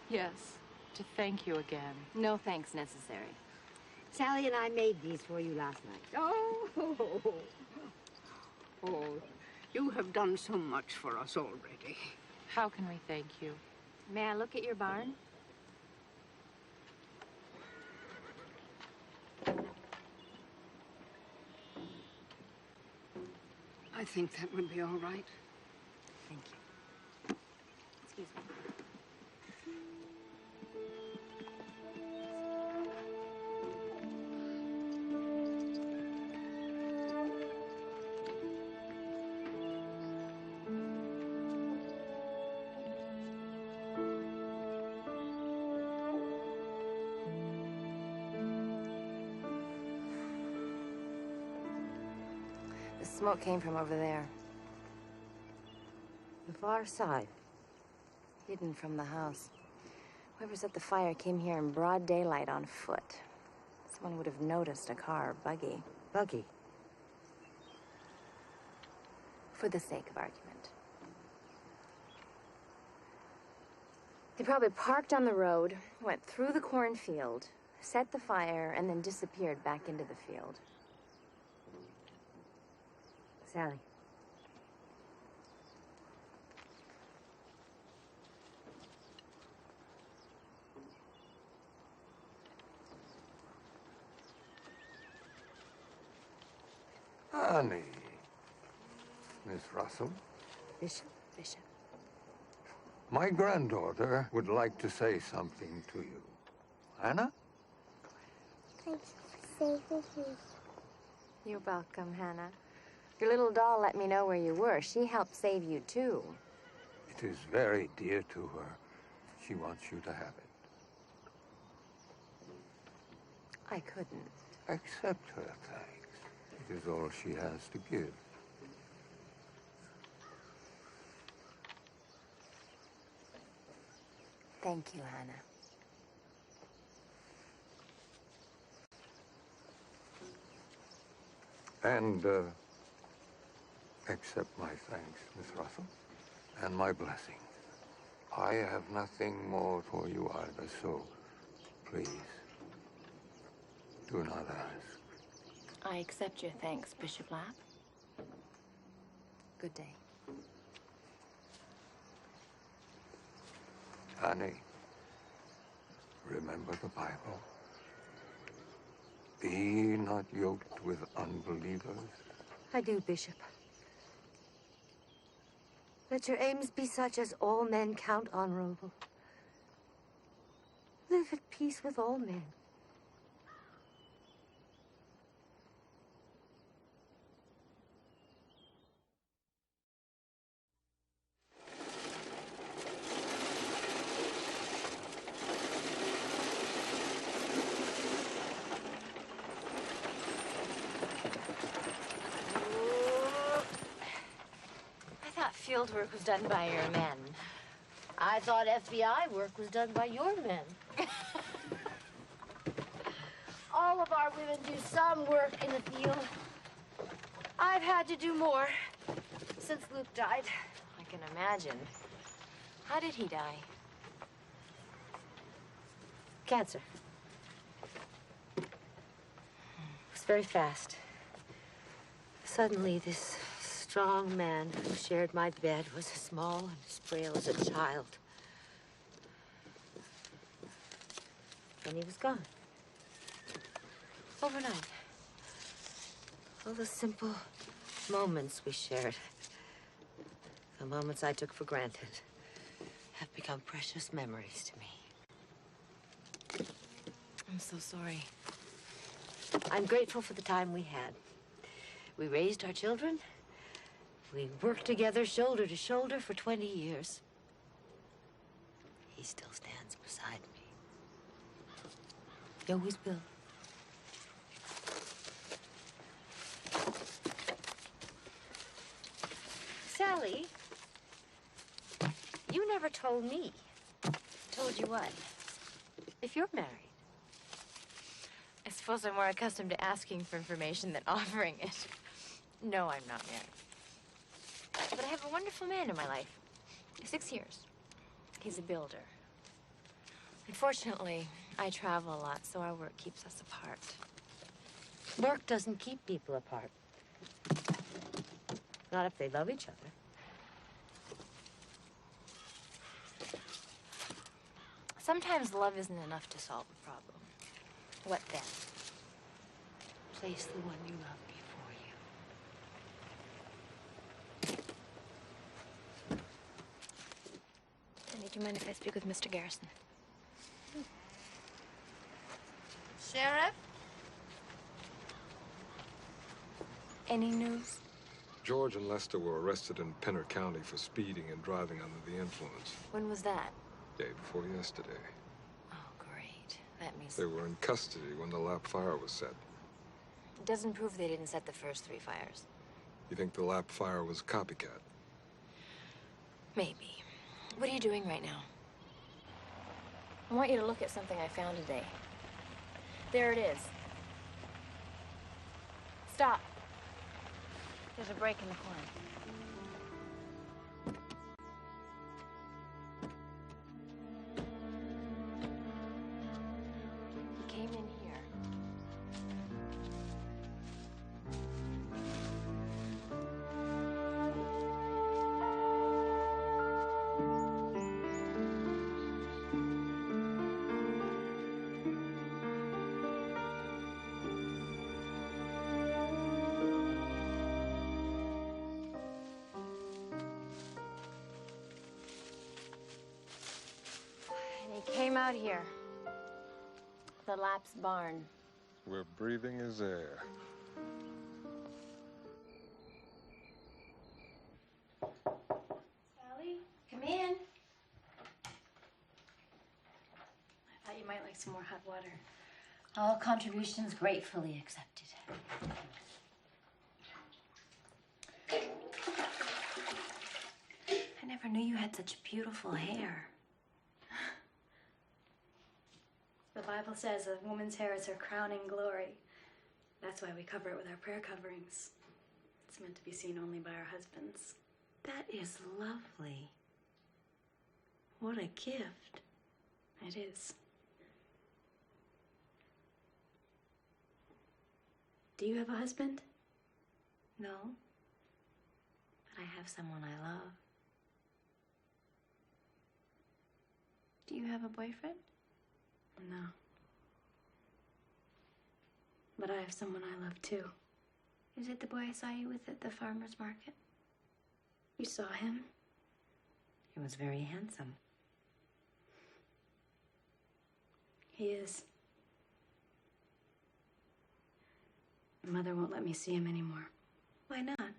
Yes, to thank you again. No thanks necessary. Sally and I made these for you last night. Oh, you have done so much for us already. How can we thank you? May I look at your barn? I think that would be all right. Thank you. Excuse me. The smoke came from over there. The far side. Hidden from the house. Whoever set the fire came here in broad daylight on foot. Someone would have noticed a car or buggy. Buggy? For the sake of argument. They probably parked on the road, went through the cornfield, set the fire, and then disappeared back into the field. Sally. Annie. Miss Russell. Bishop. Bishop. My granddaughter would like to say something to you. Hannah? Thank you for saving me. You're welcome, Hannah. Your little doll let me know where you were. She helped save you, too. It is very dear to her. She wants you to have it. I couldn't. Accept her thanks. It is all she has to give. Thank you, Hannah. And, accept my thanks, Miss Russell, and my blessing. I have nothing more for you either, so please, do not ask. I accept your thanks, Bishop Lapp. Good day. Annie, remember the Bible. Be not yoked with unbelievers. I do, Bishop. Let your aims be such as all men count honorable. Live at peace with all men. field work was done by your men. I thought FBI work was done by your men. All of our women do some work in the field. I've had to do more since Luke died. I can imagine. How did he die? Cancer. It was very fast. Suddenly, this strong man who shared my bed was as small and as frail as a child. And he was gone. Overnight. All the simple moments we shared, the moments I took for granted, have become precious memories to me. I'm so sorry. I'm grateful for the time we had. We raised our children. We worked together shoulder to shoulder for 20 years. He still stands beside me. He always will. Sally, you never told me. Told you what? If you're married. I suppose I'm more accustomed to asking for information than offering it. No, I'm not married. But I have a wonderful man in my life. 6 years. He's a builder. Unfortunately, I travel a lot, so our work keeps us apart. Work doesn't keep people apart. Not if they love each other. Sometimes love isn't enough to solve a problem. What then? Place the one you love before you. Annie, do you mind if I speak with Mr. Garrison? Sheriff? Any news? George and Lester were arrested in Penner County for speeding and driving under the influence. When was that? Day before yesterday. Oh, great. That means... They were in custody when the lap fire was set. It doesn't prove they didn't set the first 3 fires. You think the lap fire was a copycat? Maybe. What are you doing right now? I want you to look at something I found today. There it is. Stop. There's a break in the corner. He came in here. Came out here. The Lap's barn. We're breathing his air. Sally, come in. I thought you might like some more hot water. All contributions gratefully accepted. I never knew you had such beautiful hair. The Bible says a woman's hair is her crowning glory. That's why we cover it with our prayer coverings. It's meant to be seen only by our husbands. That is lovely. What a gift. It is. Do you have a husband? No. But I have someone I love. Do you have a boyfriend? No. But I have someone I love too. Is it the boy I saw you with at the farmer's market? You saw him? He was very handsome. He is. Mother won't let me see him anymore. Why not?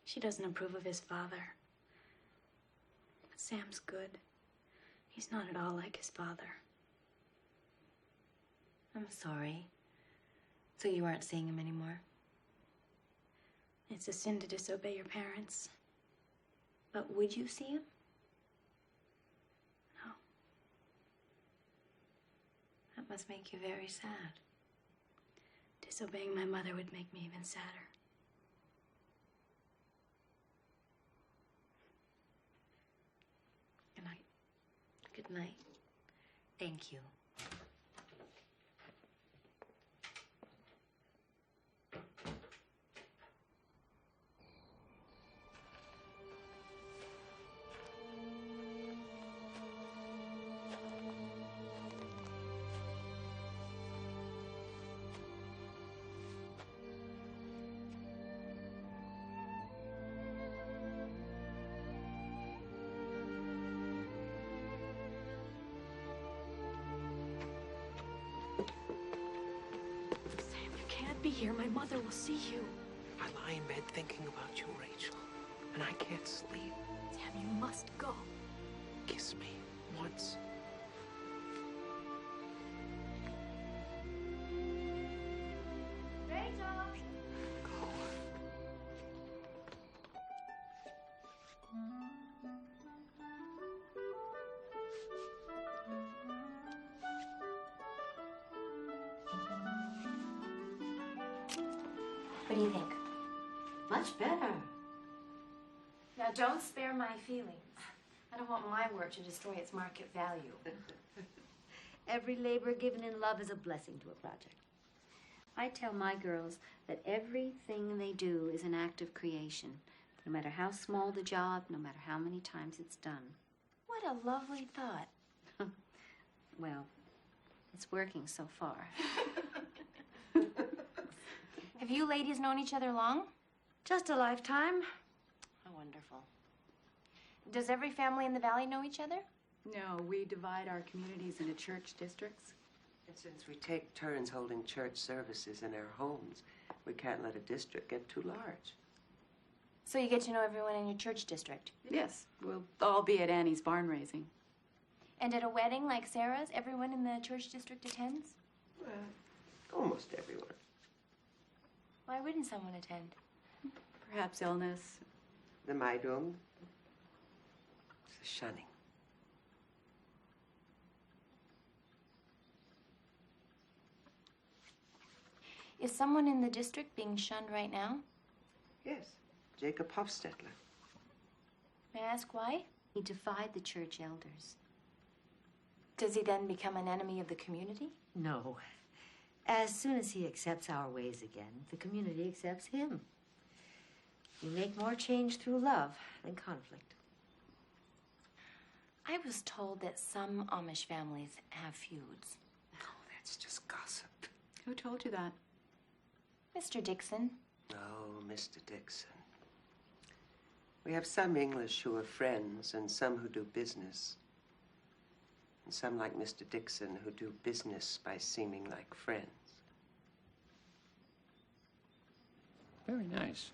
She doesn't approve of his father. But Sam's good. He's not at all like his father. I'm sorry. So you aren't seeing him anymore? It's a sin to disobey your parents. But would you see him? No. That must make you very sad. Disobeying my mother would make me even sadder. Good night. Good night. Thank you. Be here. My mother will see you. I lie in bed thinking about you, Rachel, and I can't sleep. Sam, you must go. Kiss me once. What do you think? Much better. Now, don't spare my feelings. I don't want my work to destroy its market value. Every labor given in love is a blessing to a project. I tell my girls that everything they do is an act of creation, no matter how small the job, no matter how many times it's done. What a lovely thought. Well, it's working so far. Have you ladies known each other long? Just a lifetime. How wonderful. Does every family in the valley know each other? No, we divide our communities into church districts. And since we take turns holding church services in our homes, we can't let a district get too large. So you get to know everyone in your church district? Yes, we'll all be at Annie's barn raising. And at a wedding like Sarah's, everyone in the church district attends? Well, almost everyone. Why wouldn't someone attend? Perhaps illness. The Maidung. The shunning. Is someone in the district being shunned right now? Yes, Jacob Hofstetler. May I ask why? He defied the church elders. Does he then become an enemy of the community? No. As soon as he accepts our ways again, the community accepts him. We make more change through love than conflict. I was told that some Amish families have feuds. Oh, that's just gossip. Who told you that? Mr. Dixon. Oh, Mr. Dixon. We have some English who are friends and some who do business. And some like Mr. Dixon who do business by seeming like friends. Very nice.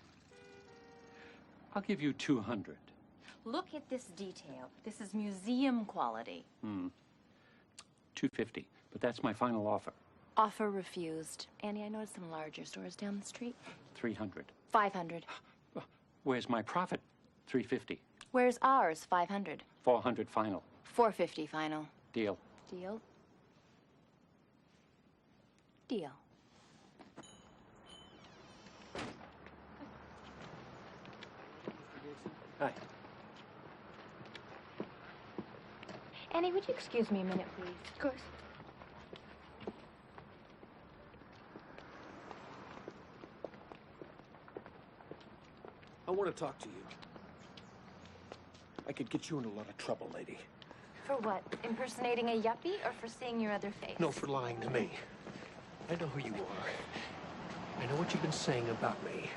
I'll give you 200. Look at this detail. This is museum quality. 250, but that's my final offer. Offer refused. Annie, I noticed some larger stores down the street. 300. 500. Where's my profit? 350. Where's ours? 500. 400 final. 450 final. Deal. Deal? Deal. Hi. Annie, would you excuse me a minute, please? Of course. I want to talk to you. I could get you in a lot of trouble, lady. For what? Impersonating a yuppie or for seeing your other face? No, for lying to me. I know who you are. I know what you've been saying about me.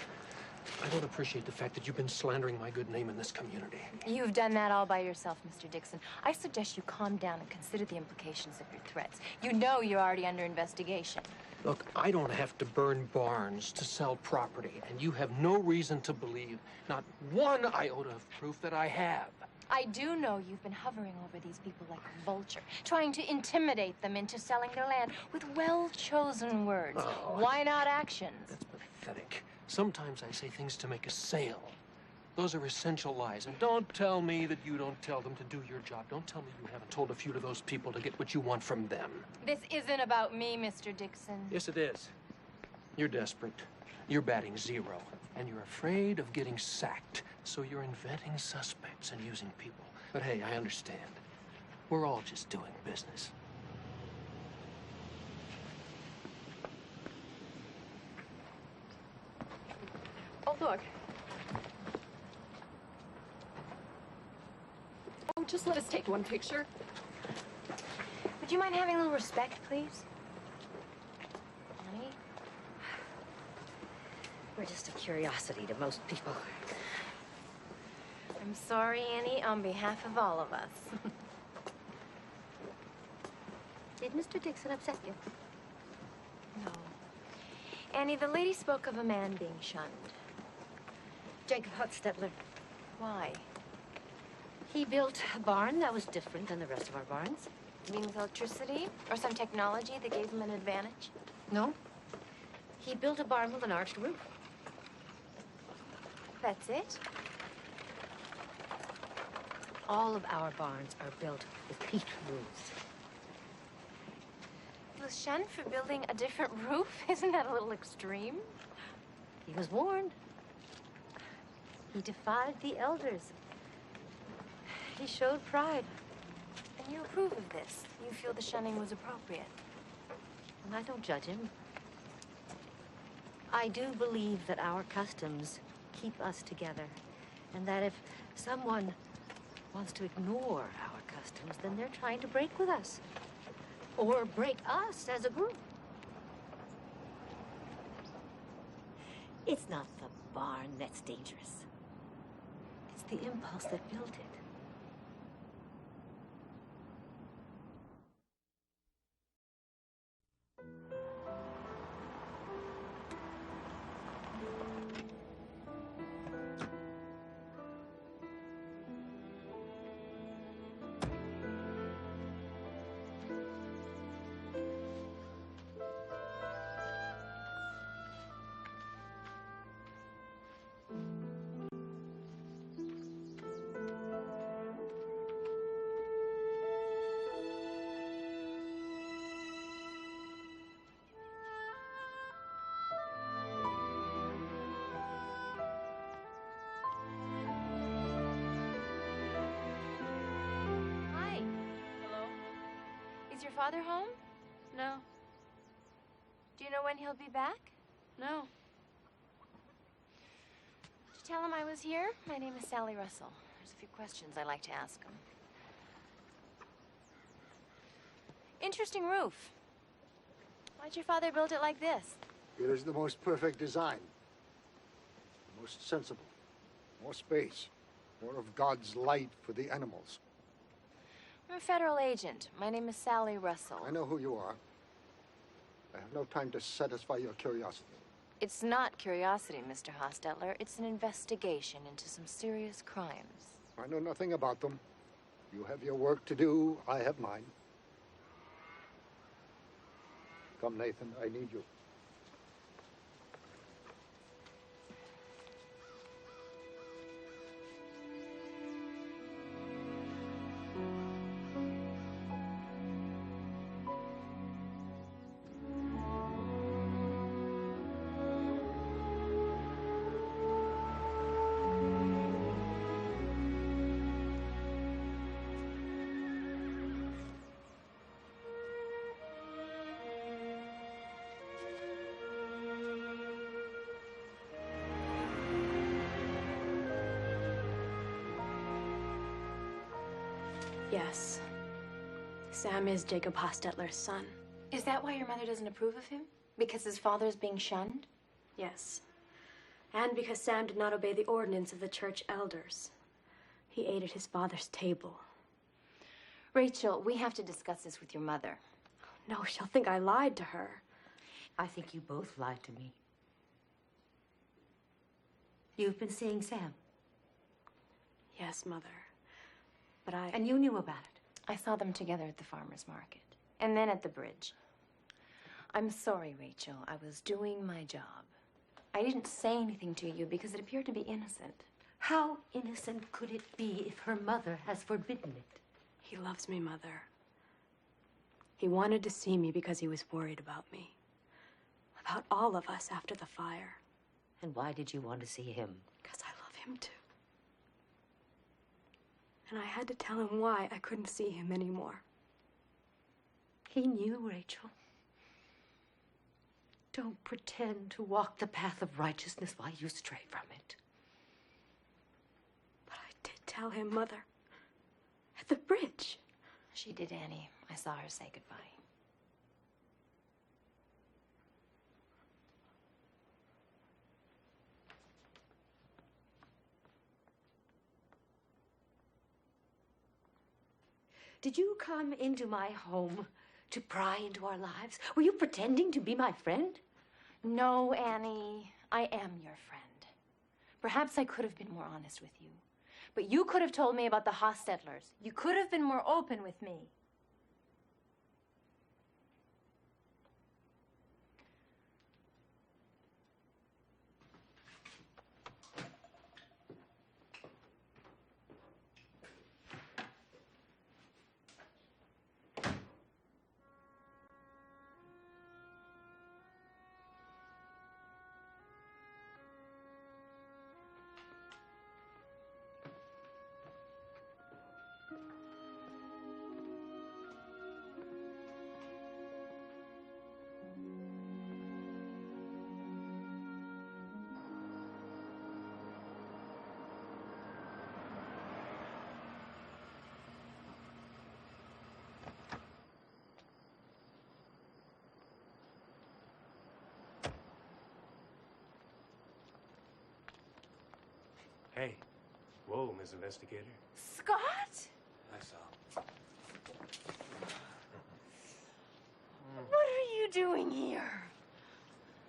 I don't appreciate the fact that you've been slandering my good name in this community. You've done that all by yourself, Mr. Dixon. I suggest you calm down and consider the implications of your threats. You know you're already under investigation. Look, I don't have to burn barns to sell property, and you have no reason to believe not one iota of proof that I have. I do know you've been hovering over these people like a vulture, trying to intimidate them into selling their land with well-chosen words. Oh. Why not actions? That's pathetic. Sometimes I say things to make a sale. Those are essential lies. And don't tell me that you don't tell them to do your job. Don't tell me you haven't told a few of those people to get what you want from them. This isn't about me, Mr. Dixon. Yes, it is. You're desperate. You're batting 0. And you're afraid of getting sacked. So you're inventing suspects and using people. But hey, I understand. We're all just doing business. Oh, look. Oh, just let us take one picture. Would you mind having a little respect, please? Honey? We're just a curiosity to most people. I'm sorry, Annie, on behalf of all of us. Did Mr. Dixon upset you? No. Annie, the lady spoke of a man being shunned. Jacob Hostetler. Why? He built a barn that was different than the rest of our barns. You mean with electricity? Or some technology that gave him an advantage? No. He built a barn with an arched roof. That's it? All of our barns are built with peat roofs. He was shunned for building a different roof? Isn't that a little extreme? He was warned. He defied the elders. He showed pride. And you approve of this? You feel the shunning was appropriate? And I don't judge him. I do believe that our customs keep us together, and that if someone wants to ignore our customs, then they're trying to break with us. Or break us as a group. It's not the barn that's dangerous. It's the impulse that built it. Is your father home? No. Do you know when he'll be back? No. Did you tell him I was here? My name is Sally Russell. There's a few questions I'd like to ask him. Interesting roof. Why'd your father build it like this? It is the most perfect design. Most sensible. More space. More of God's light for the animals. I'm a federal agent. My name is Sally Russell. I know who you are. I have no time to satisfy your curiosity. It's not curiosity, Mr. Hostetler. It's an investigation into some serious crimes. I know nothing about them. You have your work to do. I have mine. Come, Nathan. I need you. Yes. Sam is Jacob Hostetler's son. Is that why your mother doesn't approve of him? Because his father's being shunned? Yes. And because Sam did not obey the ordinance of the church elders. He ate at his father's table. Rachel, we have to discuss this with your mother. No, she'll think I lied to her. I think you both lied to me. You've been seeing Sam? Yes, Mother. But I... And you knew about it? I saw them together at the farmer's market. And then at the bridge. I'm sorry, Rachel. I was doing my job. I didn't say anything to you because it appeared to be innocent. How innocent could it be if her mother has forbidden it? He loves me, Mother. He wanted to see me because he was worried about me. About all of us after the fire. And why did you want to see him? Because I love him too. And I had to tell him why I couldn't see him anymore. He knew, Rachel. Don't pretend to walk the path of righteousness while you stray from it. But I did tell him, Mother. At the bridge. She did, Annie. I saw her say goodbye. Did you come into my home to pry into our lives? Were you pretending to be my friend? No, Annie. I am your friend. Perhaps I could have been more honest with you. But you could have told me about the Hostettlers. You could have been more open with me. Hey. Whoa, Miss Investigator. Scott? I saw. What are you doing here?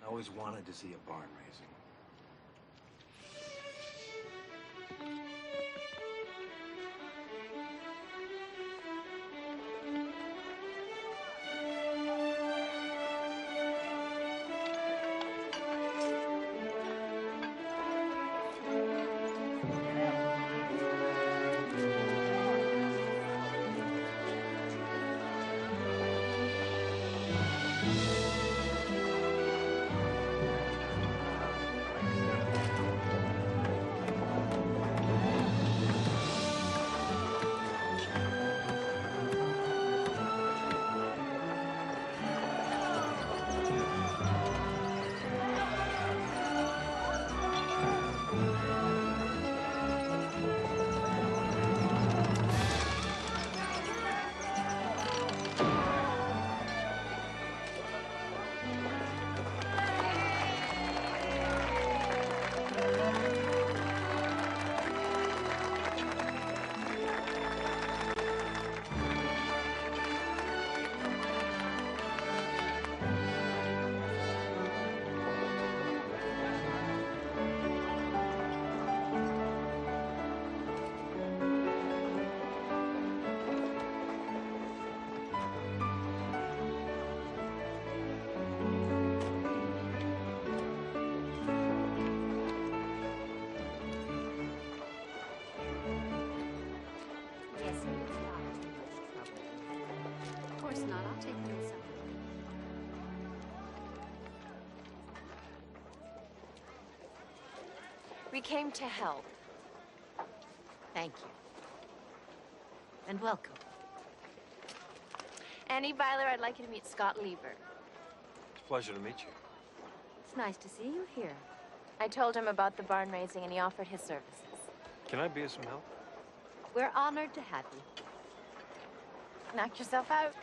I always wanted to see a barn raising. Of course not. I'll take you inside. We came to help. Thank you. And welcome. Annie Byler, I'd like you to meet Scott Lieber. It's a pleasure to meet you. It's nice to see you here. I told him about the barn raising and he offered his services. Can I be of some help? We're honored to have you. Knock yourself out.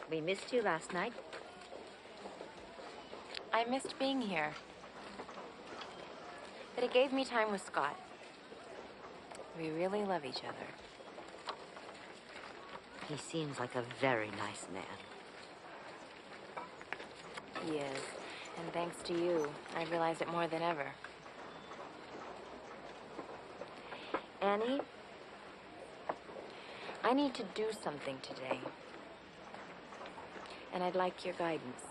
We missed you last night. I missed being here. But it gave me time with Scott. We really love each other. He seems like a very nice man. He is. And thanks to you, I realize it more than ever. Annie, I need to do something today. And I'd like your guidance.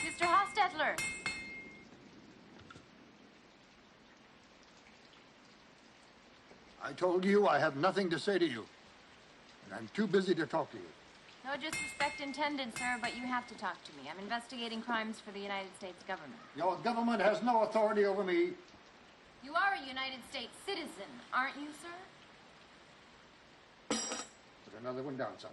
Mr. Hostetler! I told you I have nothing to say to you. And I'm too busy to talk to you. No disrespect intended, sir, but you have to talk to me. I'm investigating crimes for the United States government. Your government has no authority over me. You are a United States citizen, aren't you, sir? Put another one down, son.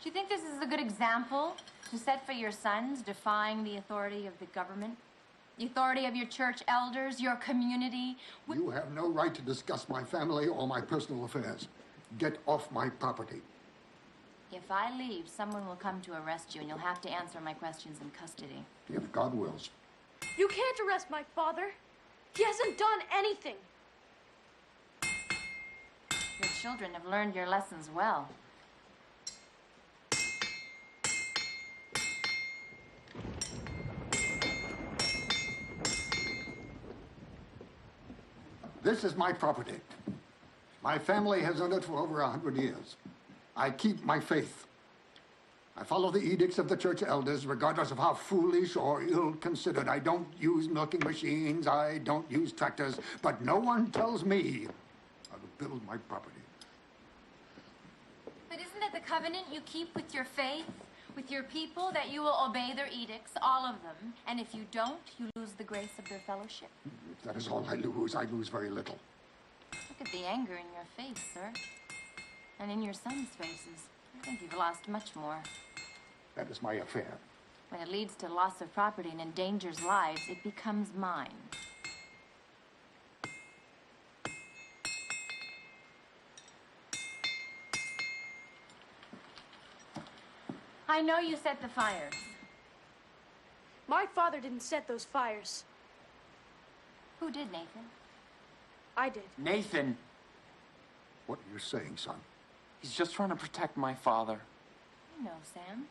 Do you think this is a good example to set for your sons, defying the authority of the government? The authority of your church elders, your community? You have no right to discuss my family or my personal affairs. Get off my property. If I leave, someone will come to arrest you, and you'll have to answer my questions in custody. If God wills. You can't arrest my father. He hasn't done anything. Your children have learned your lessons well. This is my property. My family has owned it for over 100 years. I keep my faith. I follow the edicts of the church elders, regardless of how foolish or ill-considered. I don't use milking machines. I don't use tractors. But no one tells me how to build my property. But isn't that the covenant you keep with your faith, with your people, that you will obey their edicts, all of them, and if you don't, you lose the grace of their fellowship? If that is all I lose very little. Look at the anger in your face, sir. And in your sons' faces. I think you've lost much more. That is my affair. When it leads to loss of property and endangers lives, it becomes mine. I know you set the fires. My father didn't set those fires. Who did, Nathan? I did. Nathan! What are you saying, son? He's just trying to protect my father. I know, Sam.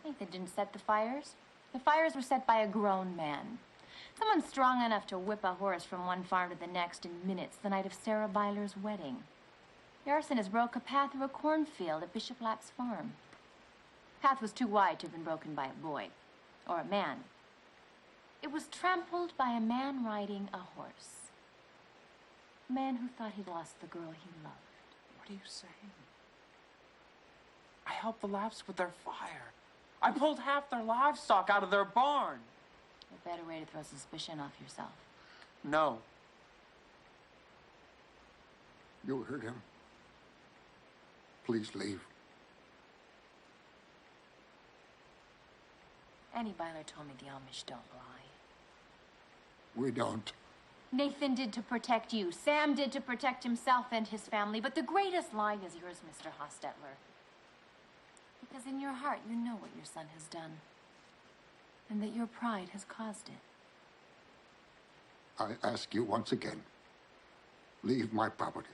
Nathan didn't set the fires. The fires were set by a grown man. Someone strong enough to whip a horse from one farm to the next in minutes the night of Sarah Byler's wedding. The arsonist broke a path through a cornfield at Bishop Lapp's farm. The path was too wide to have been broken by a boy or a man. It was trampled by a man riding a horse. A man who thought he'd lost the girl he loved. What are you saying? I helped the Lapps with their fire. I pulled half their livestock out of their barn. A better way to throw suspicion off yourself. No. You heard him. Please leave. Annie Byler told me the Amish don't lie. We don't. Nathan did to protect you. Sam did to protect himself and his family. But the greatest lie is yours, Mr. Hostetler. Because in your heart, you know what your son has done. And that your pride has caused it. I ask you once again, leave my property.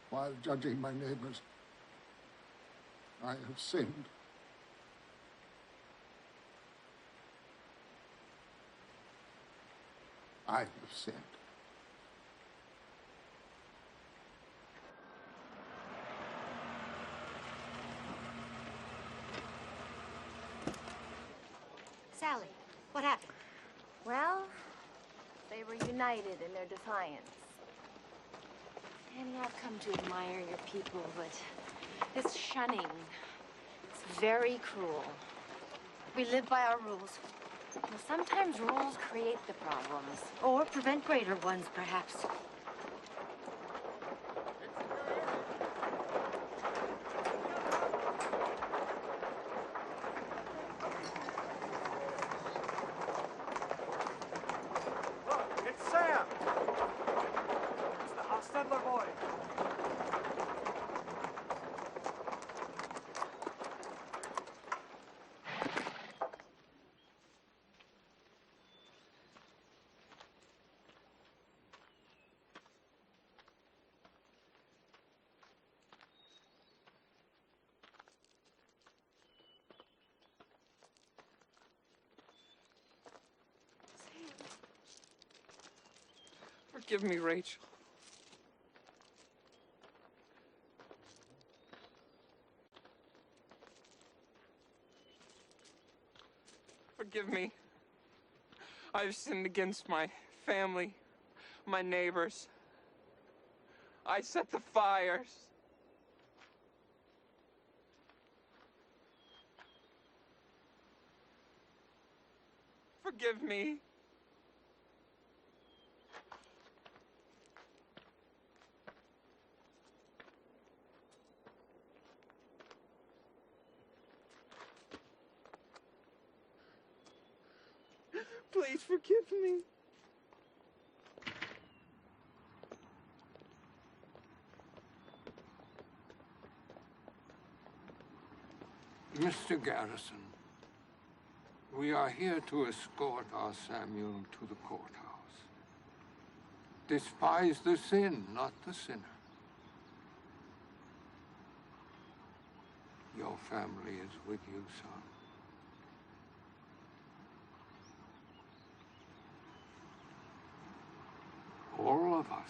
While judging my neighbors, I have sinned. I have sinned. Sally, what happened? Well, they were united in their defiance. Annie, I've come to admire your people, but this shunning, it's very cruel. We live by our rules. Well, sometimes rules create the problems. Or prevent greater ones, perhaps. Look, it's Sam! It's the Hostetler boy. Forgive me, Rachel. Forgive me. I've sinned against my family, my neighbors. I set the fires. Forgive me. Please forgive me. Mr. Garrison, we are here to escort our Samuel to the courthouse. Despise the sin, not the sinner. Your family is with you, son. All of us.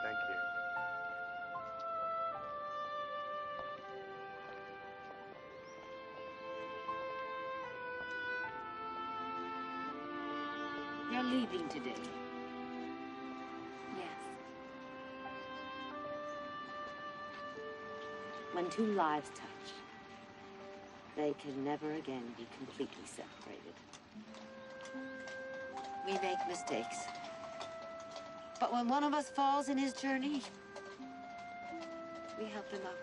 Thank you. They're leaving today. Yes. When two lives touch, they can never again be completely separated. We make mistakes. But when one of us falls in his journey, we help him up.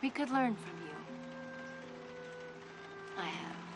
We could learn from you. I have.